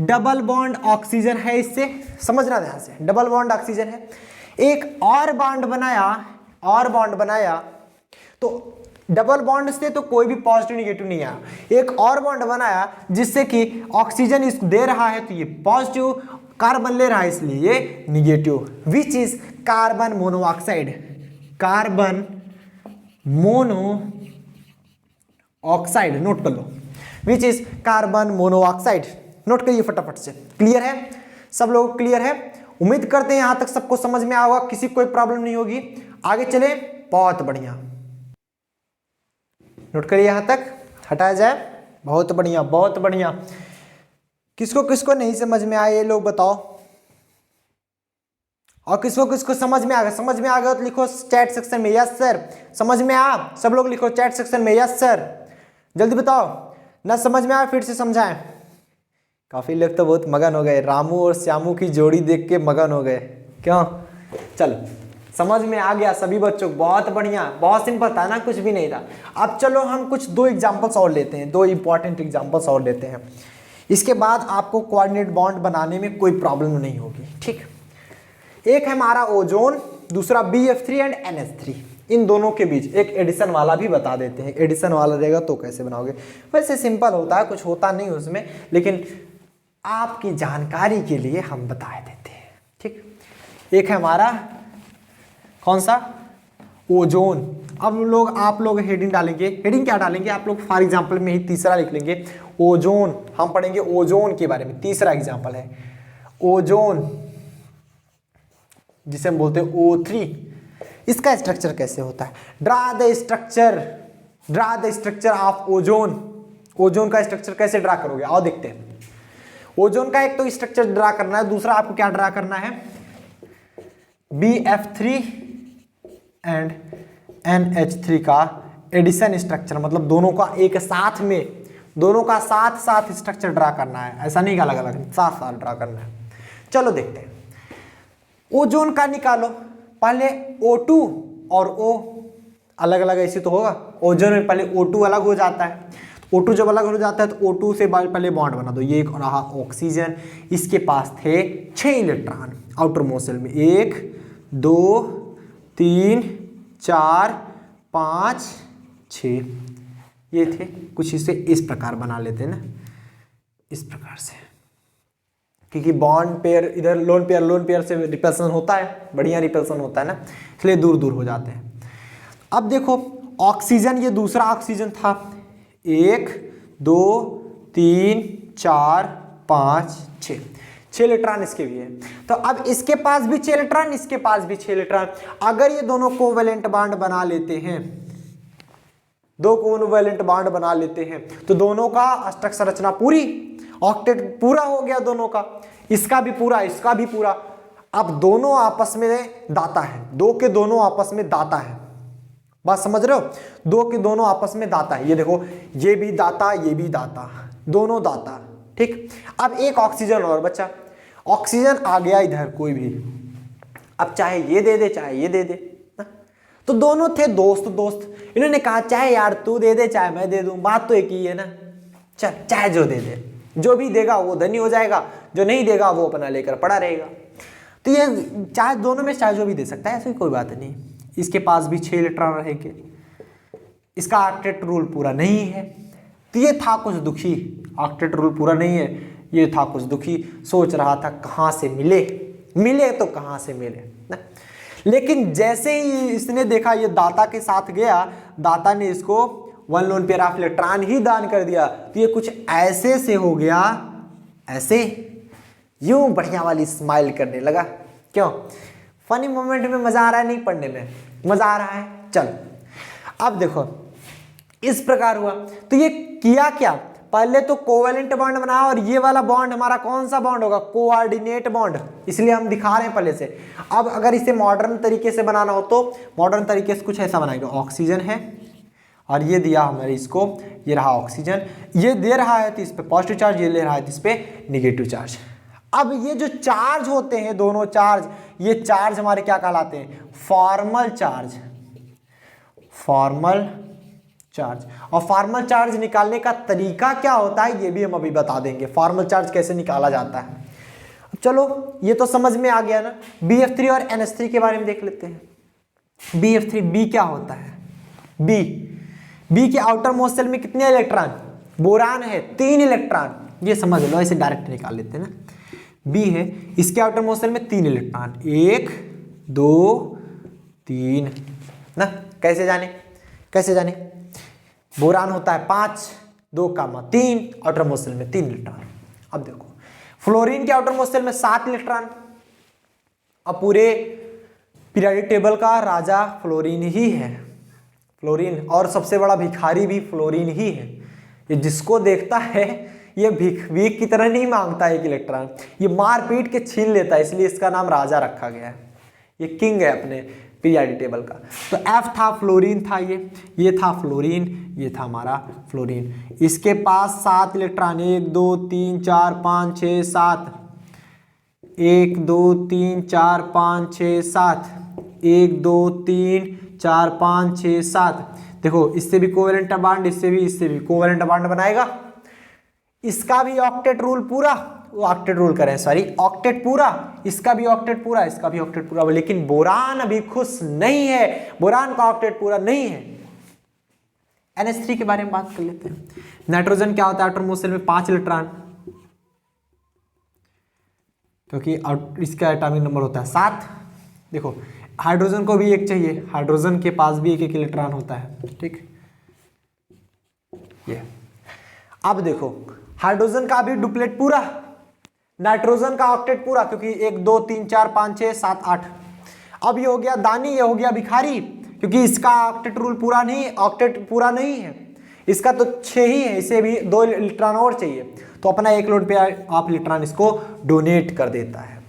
S1: डबल बॉन्ड ऑक्सीजन है, इससे समझना ध्यान से, डबल बॉन्ड ऑक्सीजन है, एक और बॉन्ड बनाया, और बॉन्ड बनाया, तो डबल बॉन्ड से तो कोई भी पॉजिटिव निगेटिव नहीं आया, एक और बॉन्ड बनाया जिससे कि ऑक्सीजन इसको दे रहा है तो ये पॉजिटिव, कार्बन ले रहा है इसलिए ये negative, which is carbon monoxide, carbon monoxide, note कर लो, which is carbon monoxide, note करिए फटाफट से। क्लियर है, सब लोग क्लियर है? उम्मीद करते हैं यहां तक सबको समझ में आया होगा, किसी कोई प्रॉब्लम नहीं होगी। आगे चले, बहुत बढ़िया, नोट करिए यहां तक, हटाया जाए, बहुत बढ़िया बहुत बढ़िया। किसको किसको नहीं समझ में आया ये लोग बताओ। और किसको किसको समझ में आ गया, समझ में आ गया तो लिखो चैट सेक्शन में यस सर। समझ में आ, सब लोग लिखो चैट सेक्शन में यस सर। जल्दी बताओ, ना समझ में आया फिर से समझाएं। काफी लोग तो बहुत मगन हो गए, रामू और श्यामू की जोड़ी देख के मगन हो गए। क्यों? चलो समझ में आ गया सभी बच्चों को, बहुत बढ़िया, बहुत सिंपल था ना, कुछ भी नहीं था। अब चलो हम कुछ 2 एग्जाम्पल्स और लेते हैं, 2 इंपॉर्टेंट एग्जाम्पल्स और लेते हैं। इसके बाद आपको कोऑर्डिनेट बॉन्ड बनाने में कोई प्रॉब्लम नहीं होगी, ठीक। एक है हमारा ओजोन, दूसरा BF3 एंड NH3। इन दोनों के बीच एक एडिशन वाला भी बता देते हैं। एडिशन वाला रहेगा तो कैसे बनाओगे, वैसे सिंपल होता है, कुछ होता नहीं उसमें, लेकिन आपकी जानकारी के लिए हम बता देते हैं, ठीक। एक है हमारा कौन सा, ओजोन। अब आप लोग हेडिंग डालेंगे, हेडिंग क्या डालेंगे आप लोग, फॉर एग्जांपल में ही तीसरा लिख लेंगे ओजोन। हम पढ़ेंगे ओजोन के बारे में, तीसरा एग्जांपल है ओजोन, जिसे हम बोलते हैं O3। इसका स्ट्रक्चर कैसे होता है, draw the structure of ozone. Ozone का स्ट्रक्चर कैसे ड्रा करोगे, आओ देखते हैं। ओजोन का एक तो स्ट्रक्चर ड्रा करना है, दूसरा आपको क्या ड्रा करना है, BF3 एंड NH3 का एडिशन स्ट्रक्चर, मतलब दोनों का एक साथ में, दोनों का साथ साथ स्ट्रक्चर ड्रा करना है, ऐसा नहीं अलग अलग, साथ साथ ड्रा करना है। चलो देखते हैं। ओजोन का निकालो, पहले O2 और O अलग अलग ऐसे तो होगा, ओजोन में पहले O2 अलग हो जाता है। O2 जब अलग हो जाता है तो O2 से पहले बॉन्ड बना दो, ये एक रहा ऑक्सीजन, इसके पास थे 6 इलेक्ट्रॉन आउटर मोस्ट शेल में, 1 2 3 4 5 6 ये थे। कुछ इसे इस प्रकार बना लेते हैं ना, इस प्रकार से, क्योंकि बॉन्ड पेयर इधर लोन पेयर से रिपल्सन होता है, बढ़िया रिपल्सन होता है ना, इसलिए दूर दूर हो जाते हैं। अब देखो ऑक्सीजन, ये दूसरा ऑक्सीजन था, 1 2 3 4 5 6 इलेक्ट्रॉन इसके भी है। तो अब इसके पास भी 6 इलेक्ट्रॉन, इसके पास भी 6 इलेक्ट्रॉन। अगर ये दोनों कोवेलेंट बॉन्ड बना लेते हैं, 2 कोवेलेंट बॉन्ड बना लेते हैं, तो दोनों का स्ट्रक्चर रचना पूरी, ऑक्टेट पूरा हो गया दोनों का, इसका भी पूरा, इसका भी पूरा। अब दोनों आपस में दाता है, 2 के दोनों आपस में दाता है, बात समझ रहे हो, 2 के दोनों आपस में दाता है। ये देखो, ये भी दाता, ये भी दाता, दोनों दाता, ठीक। अब एक ऑक्सीजन और बचा, ऑक्सीजन आ गया इधर कोई भी, अब चाहे ये दे दे चाहे ये दे दे ना? तो दोनों थे दोस्त, इन्होंने कहा चाहे यार तू दे दे चाहे मैं दे दूं, बात तो एक ही है ना, चल चाहे जो दे दे, जो भी देगा वो धनी हो जाएगा, जो नहीं देगा वो अपना लेकर पड़ा रहेगा। तो ये चाहे दोनों में चाहे जो भी दे सकता है, ऐसी कोई बात नहीं। इसके पास भी 6 इलेक्ट्रॉन रहेंगे, इसका ऑक्टेट रूल पूरा नहीं है, तो ये था कुछ दुखी, ऑक्टेट रूल पूरा नहीं है, ये था कुछ दुखी, सोच रहा था कहाँ से मिले तो कहाँ से मिले ना। लेकिन जैसे ही इसने देखा ये दाता के साथ गया, दाता ने इसको 1 लोन पेयर ऑफ इलेक्ट्रॉन ही दान कर दिया, तो ये कुछ ऐसे से हो गया, ऐसे यूं बढ़िया वाली स्माइल करने लगा। क्यों? फनी मोमेंट में मजा आ रहा है, नहीं पढ़ने में मजा आ रहा है। चलो अब देखो इस प्रकार हुआ, तो ये किया क्या, पहले तो कोवेलेंट बॉन्ड बनाया, और ये वाला बॉन्ड हमारा कौन सा बॉन्ड होगा, कोऑर्डिनेट बॉन्ड, इसलिए हम दिखा रहे हैं पहले से। अब अगर इसे मॉडर्न तरीके से बनाना हो तो मॉडर्न तरीके से कुछ ऐसा बनाएंगे, ऑक्सीजन है और ये दिया हमारे इसको, ये रहा ऑक्सीजन, ये दे रहा है तो इस पे पॉजिटिव चार्ज, ये ले रहा है तो इस पे नेगेटिव चार्ज। अब ये जो चार्ज होते हैं दोनों चार्ज, ये चार्ज हमारे क्या कहलाते हैं, फॉर्मल चार्ज, फॉर्मल चार्ज। और फॉर्मल चार्ज निकालने का तरीका क्या होता है ये भी हम अभी बता देंगे, फॉर्मल चार्ज कैसे निकाला जाता है। अब चलो ये तो समझ में आ गया ना। BF3 और NH3 के बारे में देख लेते हैं। BF3 बी क्या होता है, बी के आउटर मोस्ट शेल में कितने इलेक्ट्रॉन, बोरान है 3 इलेक्ट्रॉन, ये समझ लो, ऐसे डायरेक्ट निकाल लेते हैं ना। बी है, इसके आउटर मोस्ट शेल में 3 इलेक्ट्रॉन, 1 2 3 ना। कैसे जाने, बोरान होता है 5 2 3, आउटर मोस्ट शेल में 3 इलेक्ट्रॉन। अब देखो फ्लोरीन के आउटर मोस्ट शेल में 7 इलेक्ट्रॉन। अब पूरे पीरियोडिक टेबल का राजा फ्लोरीन ही है, फ्लोरीन, और सबसे बड़ा भिखारी भी फ्लोरीन ही है। ये जिसको देखता है ये भीख की तरह नहीं मांगता है एक इलेक्ट्रॉन, ये मार पीट के छीन लेता है, इसलिए इसका नाम राजा रखा गया है। ये किंग है अपने पीरियोडिक टेबल का। तो F था फ्लोरीन था, ये था फ्लोरीन, ये था हमारा फ्लोरीन। इसके पास 7 इलेक्ट्रॉन, 1 2 3 4 5 6 7, 1 2 3 4 5 6 7, 1 2 3 4 5 6 7। देखो इससे भी कोवेलेंट बॉन्ड, इससे भी कोवेलेंट बॉन्ड बनाएगा। इसका भी ऑक्टेट रूल पूरा, ऑक्टेट रूल करें सॉरी, ऑक्टेट पूरा, इसका भी ऑक्टेट पूरा, इसका भी ऑक्टेट पूरा, लेकिन बोरान अभी खुश नहीं है, बोरान का ऑक्टेट पूरा नहीं है। NH3 के बारे में बात कर लेते हैं। नाइट्रोजन क्या होता है एटॉमिक में 5 इलेक्ट्रॉन, क्योंकि इसका एटॉमिक नंबर होता है 7। देखो हाइड्रोजन को भी एक चाहिए, हाइड्रोजन के पास भी एक इलेक्ट्रॉन होता है, ठीक। ये अब देखो हाइड्रोजन का भी डुप्लेट पूरा, नाइट्रोजन का ऑक्टेट पूरा, क्योंकि 1 2 3 4 5 6 7 8। अब ये हो गया दानी, ये हो गया भिखारी, क्योंकि इसका ऑक्टेट रूल पूरा नहीं, ऑक्टेट पूरा नहीं है, इसका तो 6 ही है, इसे भी 2 इलेक्ट्रॉन और चाहिए, तो अपना 1 लोड पे आप इलेक्ट्रॉन इसको डोनेट कर देता है।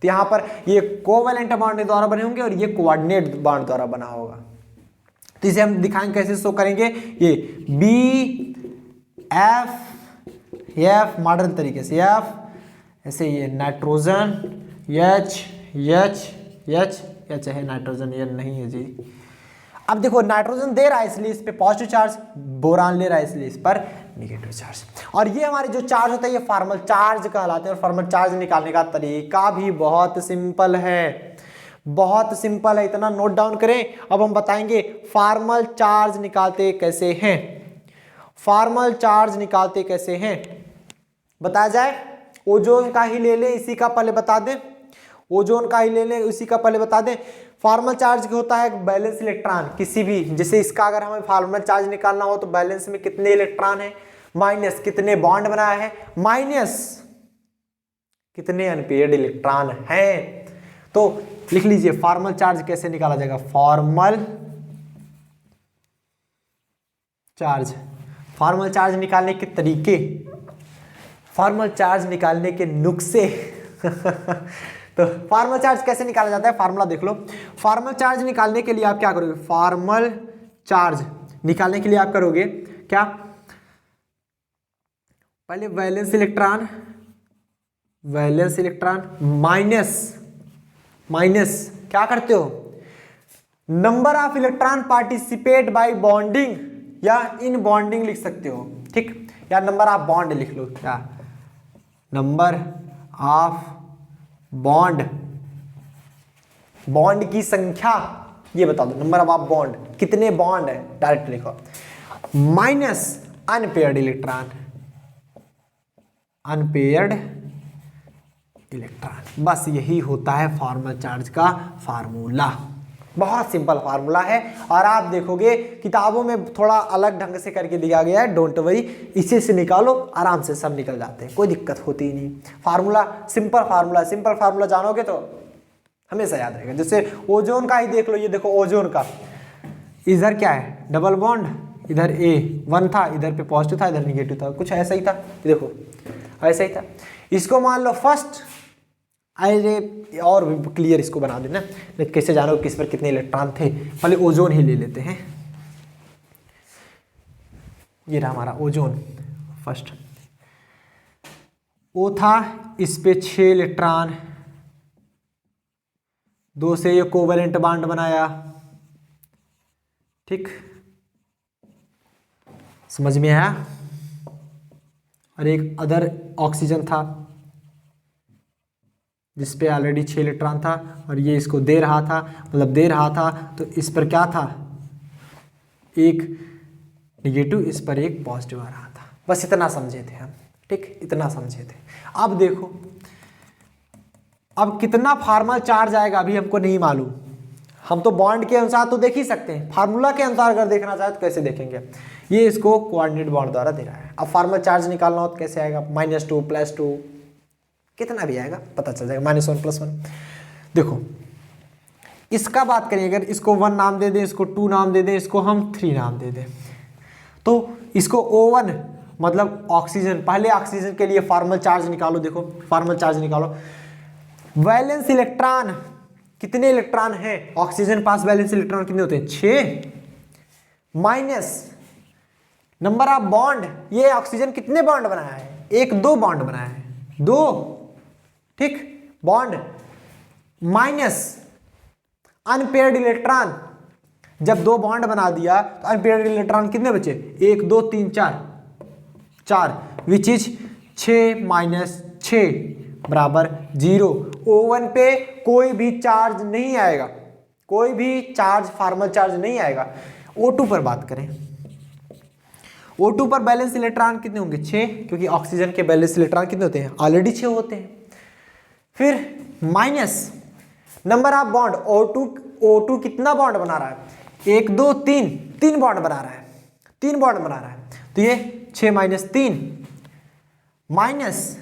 S1: तो यहाँ पर ये कोवेलेंट बॉन्ड द्वारा बने होंगे और ये कोऑर्डिनेट बॉन्ड द्वारा बना होगा। तो इसे हम दिखाएंगे कैसे शो करेंगे, ये BF मॉडर्न तरीके से F, ऐसे ये नाइट्रोजन H है नाइट्रोजन, ये नहीं है जी। अब देखो नाइट्रोजन दे रहा है इसलिए इस पे पॉजिटिव चार्ज, बोरान ले रहा है इसलिए इस पर नेगेटिव चार्ज। और ये हमारे जो चार्ज होता है ये फॉर्मल चार्ज कहलाते हैं। और फॉर्मल चार्ज निकालने का तरीका भी बहुत सिंपल है, बहुत सिंपल है, इतना नोट डाउन करें। अब हम बताएंगे फॉर्मल चार्ज निकालते कैसे हैं, फॉर्मल चार्ज निकालते कैसे हैं बताया जाए। ओजोन का ही ले लें, इसी का पहले बता दें, ओजोन का ही ले लें, इसी का पहले बता दें। फॉर्मल चार्ज होता है बैलेंस इलेक्ट्रॉन, किसी भी, जैसे इसका अगर हमें फॉर्मल चार्ज निकालना हो तो बैलेंस में कितने इलेक्ट्रॉन है, माइनस कितने बॉन्ड बनाया है, माइनस कितने अनपेयर्ड इलेक्ट्रॉन हैं। तो लिख लीजिए फॉर्मल चार्ज कैसे निकाला जाएगा, फॉर्मल चार्ज, फॉर्मल चार्ज निकालने के तरीके, फॉर्मल चार्ज निकालने के नुस्खे तो फॉर्मल चार्ज कैसे निकाला जाता है, फार्मूला देख लो। फॉर्मल चार्ज निकालने के लिए आप क्या करोगे, फॉर्मल चार्ज निकालने के लिए आप करोगे क्या, पहले valence electron, valence electron minus क्या करते हो, number of electron participate by bonding, या इन बॉन्डिंग लिख सकते हो, ठीक, या नंबर ऑफ बॉन्ड लिख लो, क्या नंबर ऑफ बॉन्ड, बॉन्ड की संख्या ये बता दो, नंबर ऑफ बॉन्ड कितने बॉन्ड है डायरेक्ट लिखो, minus unpaired electron, unpaired electron. बस यही होता है फॉर्मल चार्ज का फार्मूला, बहुत सिंपल फार्मूला है। और आप देखोगे किताबों में थोड़ा अलग ढंग से करके दिया गया है, डोंट वरी, इसी से निकालो आराम से सब निकल जाते हैं, कोई दिक्कत होती ही नहीं। Formula simple formula, simple formula जानोगे तो हमेशा याद रहेगा। जैसे ओजोन का ही देख लो, ये देखो ओजोन का, इधर क्या है डबल बॉन्ड, इधर A1 था, इधर पे पॉजिटिव था, इधर निगेटिव था, कुछ ऐसा ही था, देखो ऐसा ही था। इसको मान लो फर्स्ट, अरे और भी क्लियर इसको बना देना, कैसे जानो किस पर कितने इलेक्ट्रॉन थे, पहले ओजोन ही ले लेते हैं। ये रहा हमारा ओजोन, फर्स्ट O था, इस पे 6 इलेक्ट्रॉन, 2 से ये कोवेलेंट बॉन्ड बनाया, ठीक, समझ में आया। और एक अदर ऑक्सीजन था जिसपे ऑलरेडी 6 इलेक्ट्रॉन था, और ये इसको दे रहा था, मतलब दे रहा था, तो इस पर क्या था, एक निगेटिव, इस पर एक पॉजिटिव आ रहा था। बस इतना समझे थे हम, ठीक, इतना समझे थे। अब देखो अब कितना फॉर्मल चार्ज आएगा अभी हमको नहीं मालूम, हम तो बॉन्ड के अनुसार तो देख ही सकते हैं, फार्मूला के अनुसार अगर देखना चाहे तो कैसे देखेंगे। ये इसको कोऑर्डिनेट बॉन्ड द्वारा दे रहा है। अब फॉर्मल चार्ज निकालना हो तो कैसे आएगा, -2 +2 कितना भी आएगा पता चल जाएगा, -1 +1। देखो इसका बात करें, अगर इसको 1 नाम दे दें, इसको 2 नाम दे दें, इसको हम 3 नाम दे दें, तो इसको O1 मतलब ऑक्सीजन, पहले ऑक्सीजन के लिए फॉर्मल चार्ज निकालो। देखो फॉर्मल चार्ज निकालो, वैलेंस इलेक्ट्रॉन कितने इलेक्ट्रॉन हैं, ऑक्सीजन पास वैलेंस इलेक्ट्रॉन कितने होते हैं 6, माइनस नंबर ऑफ बॉन्ड, ये ऑक्सीजन कितने बॉन्ड बनाया है, 1-2 बॉन्ड बनाया है, 2, ठीक, बॉन्ड, माइनस अनपेयर्ड इलेक्ट्रॉन, जब 2 बॉन्ड बना दिया तो अनपेयर्ड इलेक्ट्रॉन कितने बचे, 1 2 3 4, विच इज 6 माइनस 6 बराबर 0। O1 पे कोई भी चार्ज नहीं आएगा, कोई भी चार्ज फॉर्मल चार्ज नहीं आएगा। O2 पर बात करें, O2 पर बैलेंस इलेक्ट्रॉन कितने होंगे 6, क्योंकि ऑक्सीजन के बैलेंस इलेक्ट्रॉन कितने होते हैं, ऑलरेडी 6 होते हैं। फिर minus number of bond, O2 कितना बॉन्ड बना रहा है, 1 2 3 बॉन्ड बना रहा है, 3 बॉन्ड बना रहा है, तो ये 6 माइनस 3, माइनस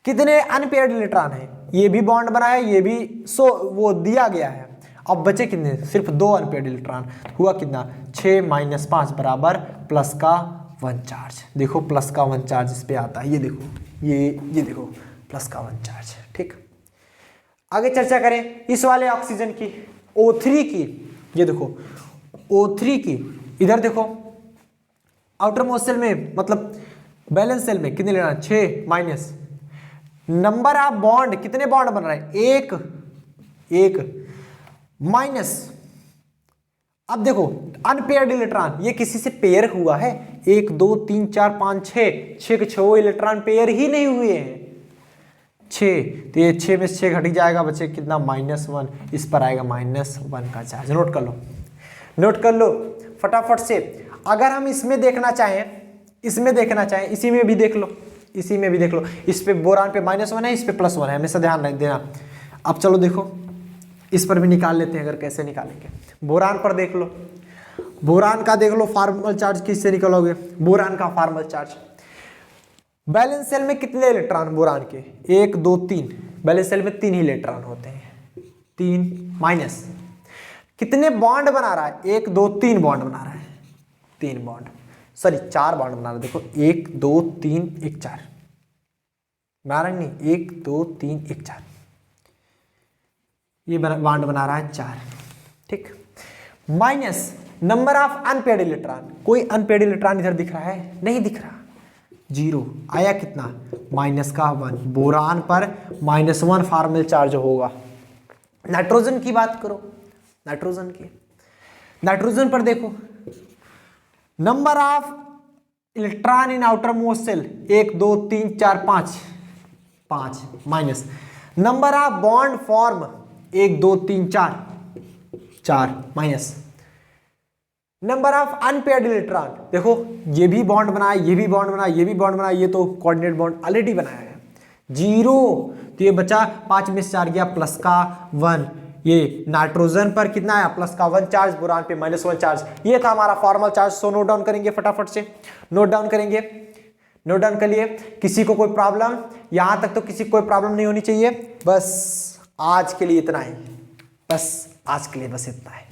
S1: कितने अनपेयर्ड इलेक्ट्रॉन है, ये भी बॉन्ड बना है, ये भी वो दिया गया है, अब बचे कितने, सिर्फ 2 अनपेयर्ड इलेक्ट्रॉन, हुआ कितना 6 माइनस 5 बराबर प्लस का 1 चार्ज। देखो प्लस का 1 चार्ज इस पे आता है, ये देखो, ये देखो प्लस का 1 चार्ज, ठीक। आगे चर्चा करें इस वाले ऑक्सीजन की, O3 की, ये देखो O3 की, इधर देखो आउटर मोस्ट सेल में, मतलब बैलेंस सेल में कितने लेना, 6 माइनस नंबर ऑफ बॉन्ड, कितने बॉन्ड बन रहे हैं, 1 माइनस, अब देखो अनपेयर्ड इलेक्ट्रॉन, ये किसी से पेयर हुआ है, 1 2 3 4 5 6 के 6 इलेक्ट्रॉन पेयर ही नहीं हुए हैं, 6, तो ये 6 में से 6 घट ही जाएगा, बचे कितना -1, इस पर आएगा -1 का चार्ज। नोट कर लो, नोट कर लो फटाफट से। अगर हम इसमें देखना चाहें, इसमें देखना चाहें, इसी में भी देख लो, इसी में भी देख लो, इस पे बोरान पे -1 है, इस पे +1 है, हमेशा ध्यान रख देना। अब चलो देखो इस पर भी निकाल लेते हैं, अगर कैसे निकालेंगे, बोरान पर देख लो, बोरान का देख लो फॉर्मल चार्ज किससे निकालोगे, बोरान का फॉर्मल चार्ज, बैलेंस सेल में कितने इलेक्ट्रॉन बोरान के, 1 2 3, बैलेंस सेल में 3 ही इलेक्ट्रॉन होते हैं, 3 माइनस कितने बॉन्ड बना रहा है, 1 2 3 बॉन्ड बना रहा है, 3 बॉन्ड, सॉरी 4 बॉन्ड बना रहा है, देखो 1 2 3 1 4 बना रहा नहीं, 1 2 3 1 4, ये बॉन्ड बना रहा है 4, ठीक। Minus number of unpaired electron, कोई अनपेयर्ड इलेक्ट्रॉन इधर दिख रहा है, नहीं दिख रहा, 0 आया, कितना -1, बोरान पर -1 फॉर्मल चार्ज होगा। नाइट्रोजन की बात करो, नाइट्रोजन की, नाइट्रोजन पर देखो number of electron in outermost shell 1 2 3 4 5 minus number of bond form 1 2 3 4 minus number of unpaired electron, देखो ये भी बॉन्ड बनाया, ये भी बॉन्ड बनाया, ये भी बॉन्ड बनाया, ये तो कोऑर्डिनेट बॉन्ड ऑलरेडी बनाया है, 0, तो ये बचा 5 में से 4 गया प्लस का 1, ये नाइट्रोजन पर कितना आया प्लस का 1 चार्ज, बोरान पे -1 चार्ज, ये था हमारा formal charge. So note down करेंगे फटाफट से, नोट डाउन करेंगे, नोट डाउन कर लिए। किसी को कोई प्रॉब्लम, यहां तक तो किसी को कोई प्रॉब्लम नहीं होनी चाहिए, बस आज के लिए इतना ही, बस आज के लिए बस इतना है।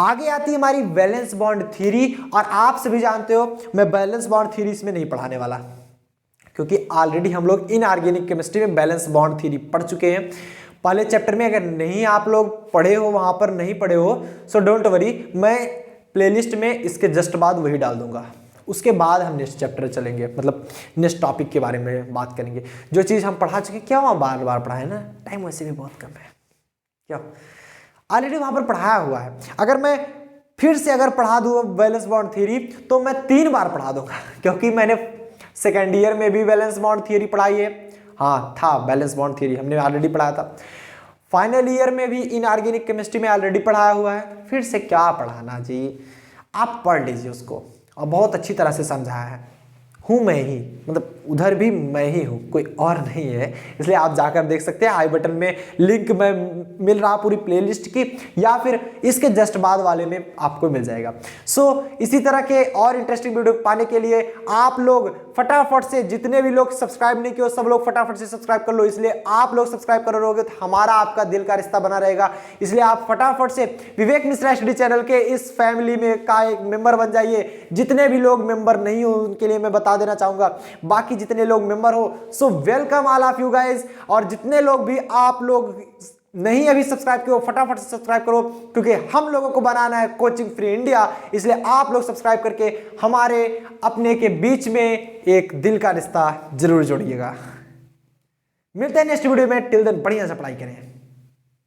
S1: आगे आती है हमारी वैलेंस बॉन्ड थ्योरी, और आप सभी जानते हो मैं बैलेंस बॉन्ड थ्योरी इसमें नहीं पढ़ाने वाला, क्योंकि ऑलरेडी हम लोग इनऑर्गेनिक केमिस्ट्री में बैलेंस बॉन्ड थ्योरी पढ़ चुके हैं पहले चैप्टर में। अगर नहीं आप लोग पढ़े हो, वहां पर नहीं पढ़े हो, सो डोंट वरी, मैं प्लेलिस्ट में इसके जस्ट बाद वही डाल दूंगा, उसके बाद हम नेक्स्ट चैप्टर चलेंगे, मतलब नेक्स्ट टॉपिक के बारे में बात करेंगे। जो चीज़ हम पढ़ा चुके, क्या वहाँ बार बार पढ़ाए ना, टाइम वैसे भी बहुत कम है, क्या ऑलरेडी वहाँ पर पढ़ाया हुआ है। अगर मैं फिर से अगर पढ़ा दूँ बैलेंस बॉन्ड थ्योरी, तो मैं 3 बार पढ़ा दूंगा, क्योंकि मैंने सेकेंड ईयर में भी बैलेंस बॉन्ड थ्योरी पढ़ाई है, हाँ था बैलेंस बॉन्ड थ्योरी हमने ऑलरेडी पढ़ाया था, फाइनल ईयर में भी इनऑर्गेनिक केमिस्ट्री में ऑलरेडी पढ़ाया हुआ है, फिर से क्या पढ़ाना जी, आप पढ़ लीजिए उसको, और बहुत अच्छी तरह से समझाया है। हूँ मैं ही, मतलब उधर भी मैं ही हूँ, कोई और नहीं है, इसलिए आप जाकर देख सकते हैं। आई बटन में लिंक में मिल रहा पूरी प्लेलिस्ट की, या फिर इसके जस्ट बाद वाले में आपको मिल जाएगा। सो इसी तरह के और इंटरेस्टिंग वीडियो पाने के लिए आप लोग फटाफट से, जितने भी लोग सब्सक्राइब नहीं किए सब लोग फटाफट से सब्सक्राइब कर लो, इसलिए आप लोग सब्सक्राइब करोगे तो हमारा आपका दिल का रिश्ता बना रहेगा, इसलिए आप फटाफट से विवेक मिश्रा स्टडी चैनल के इस फैमिली में का एक मेंबर बन जाइए। जितने भी लोग मेंबर नहीं हो उनके लिए मैं बता देना चाहूंगा, बाकी जितने लोग मेंबर हो, so welcome all of you guys, और जितने लोग भी आप लोग नहीं अभी सब्सक्राइब किया फटाफट से सब्सक्राइब करो, क्योंकि हम लोगों को बनाना है कोचिंग फ्री इंडिया, इसलिए आप लोग सब्सक्राइब करके हमारे अपने के बीच में एक दिल का रिश्ता जरूर जोड़िएगा। मिलते हैं नेक्स्ट वीडियो में, टिल देन बढ़िया से पढ़ाई करें।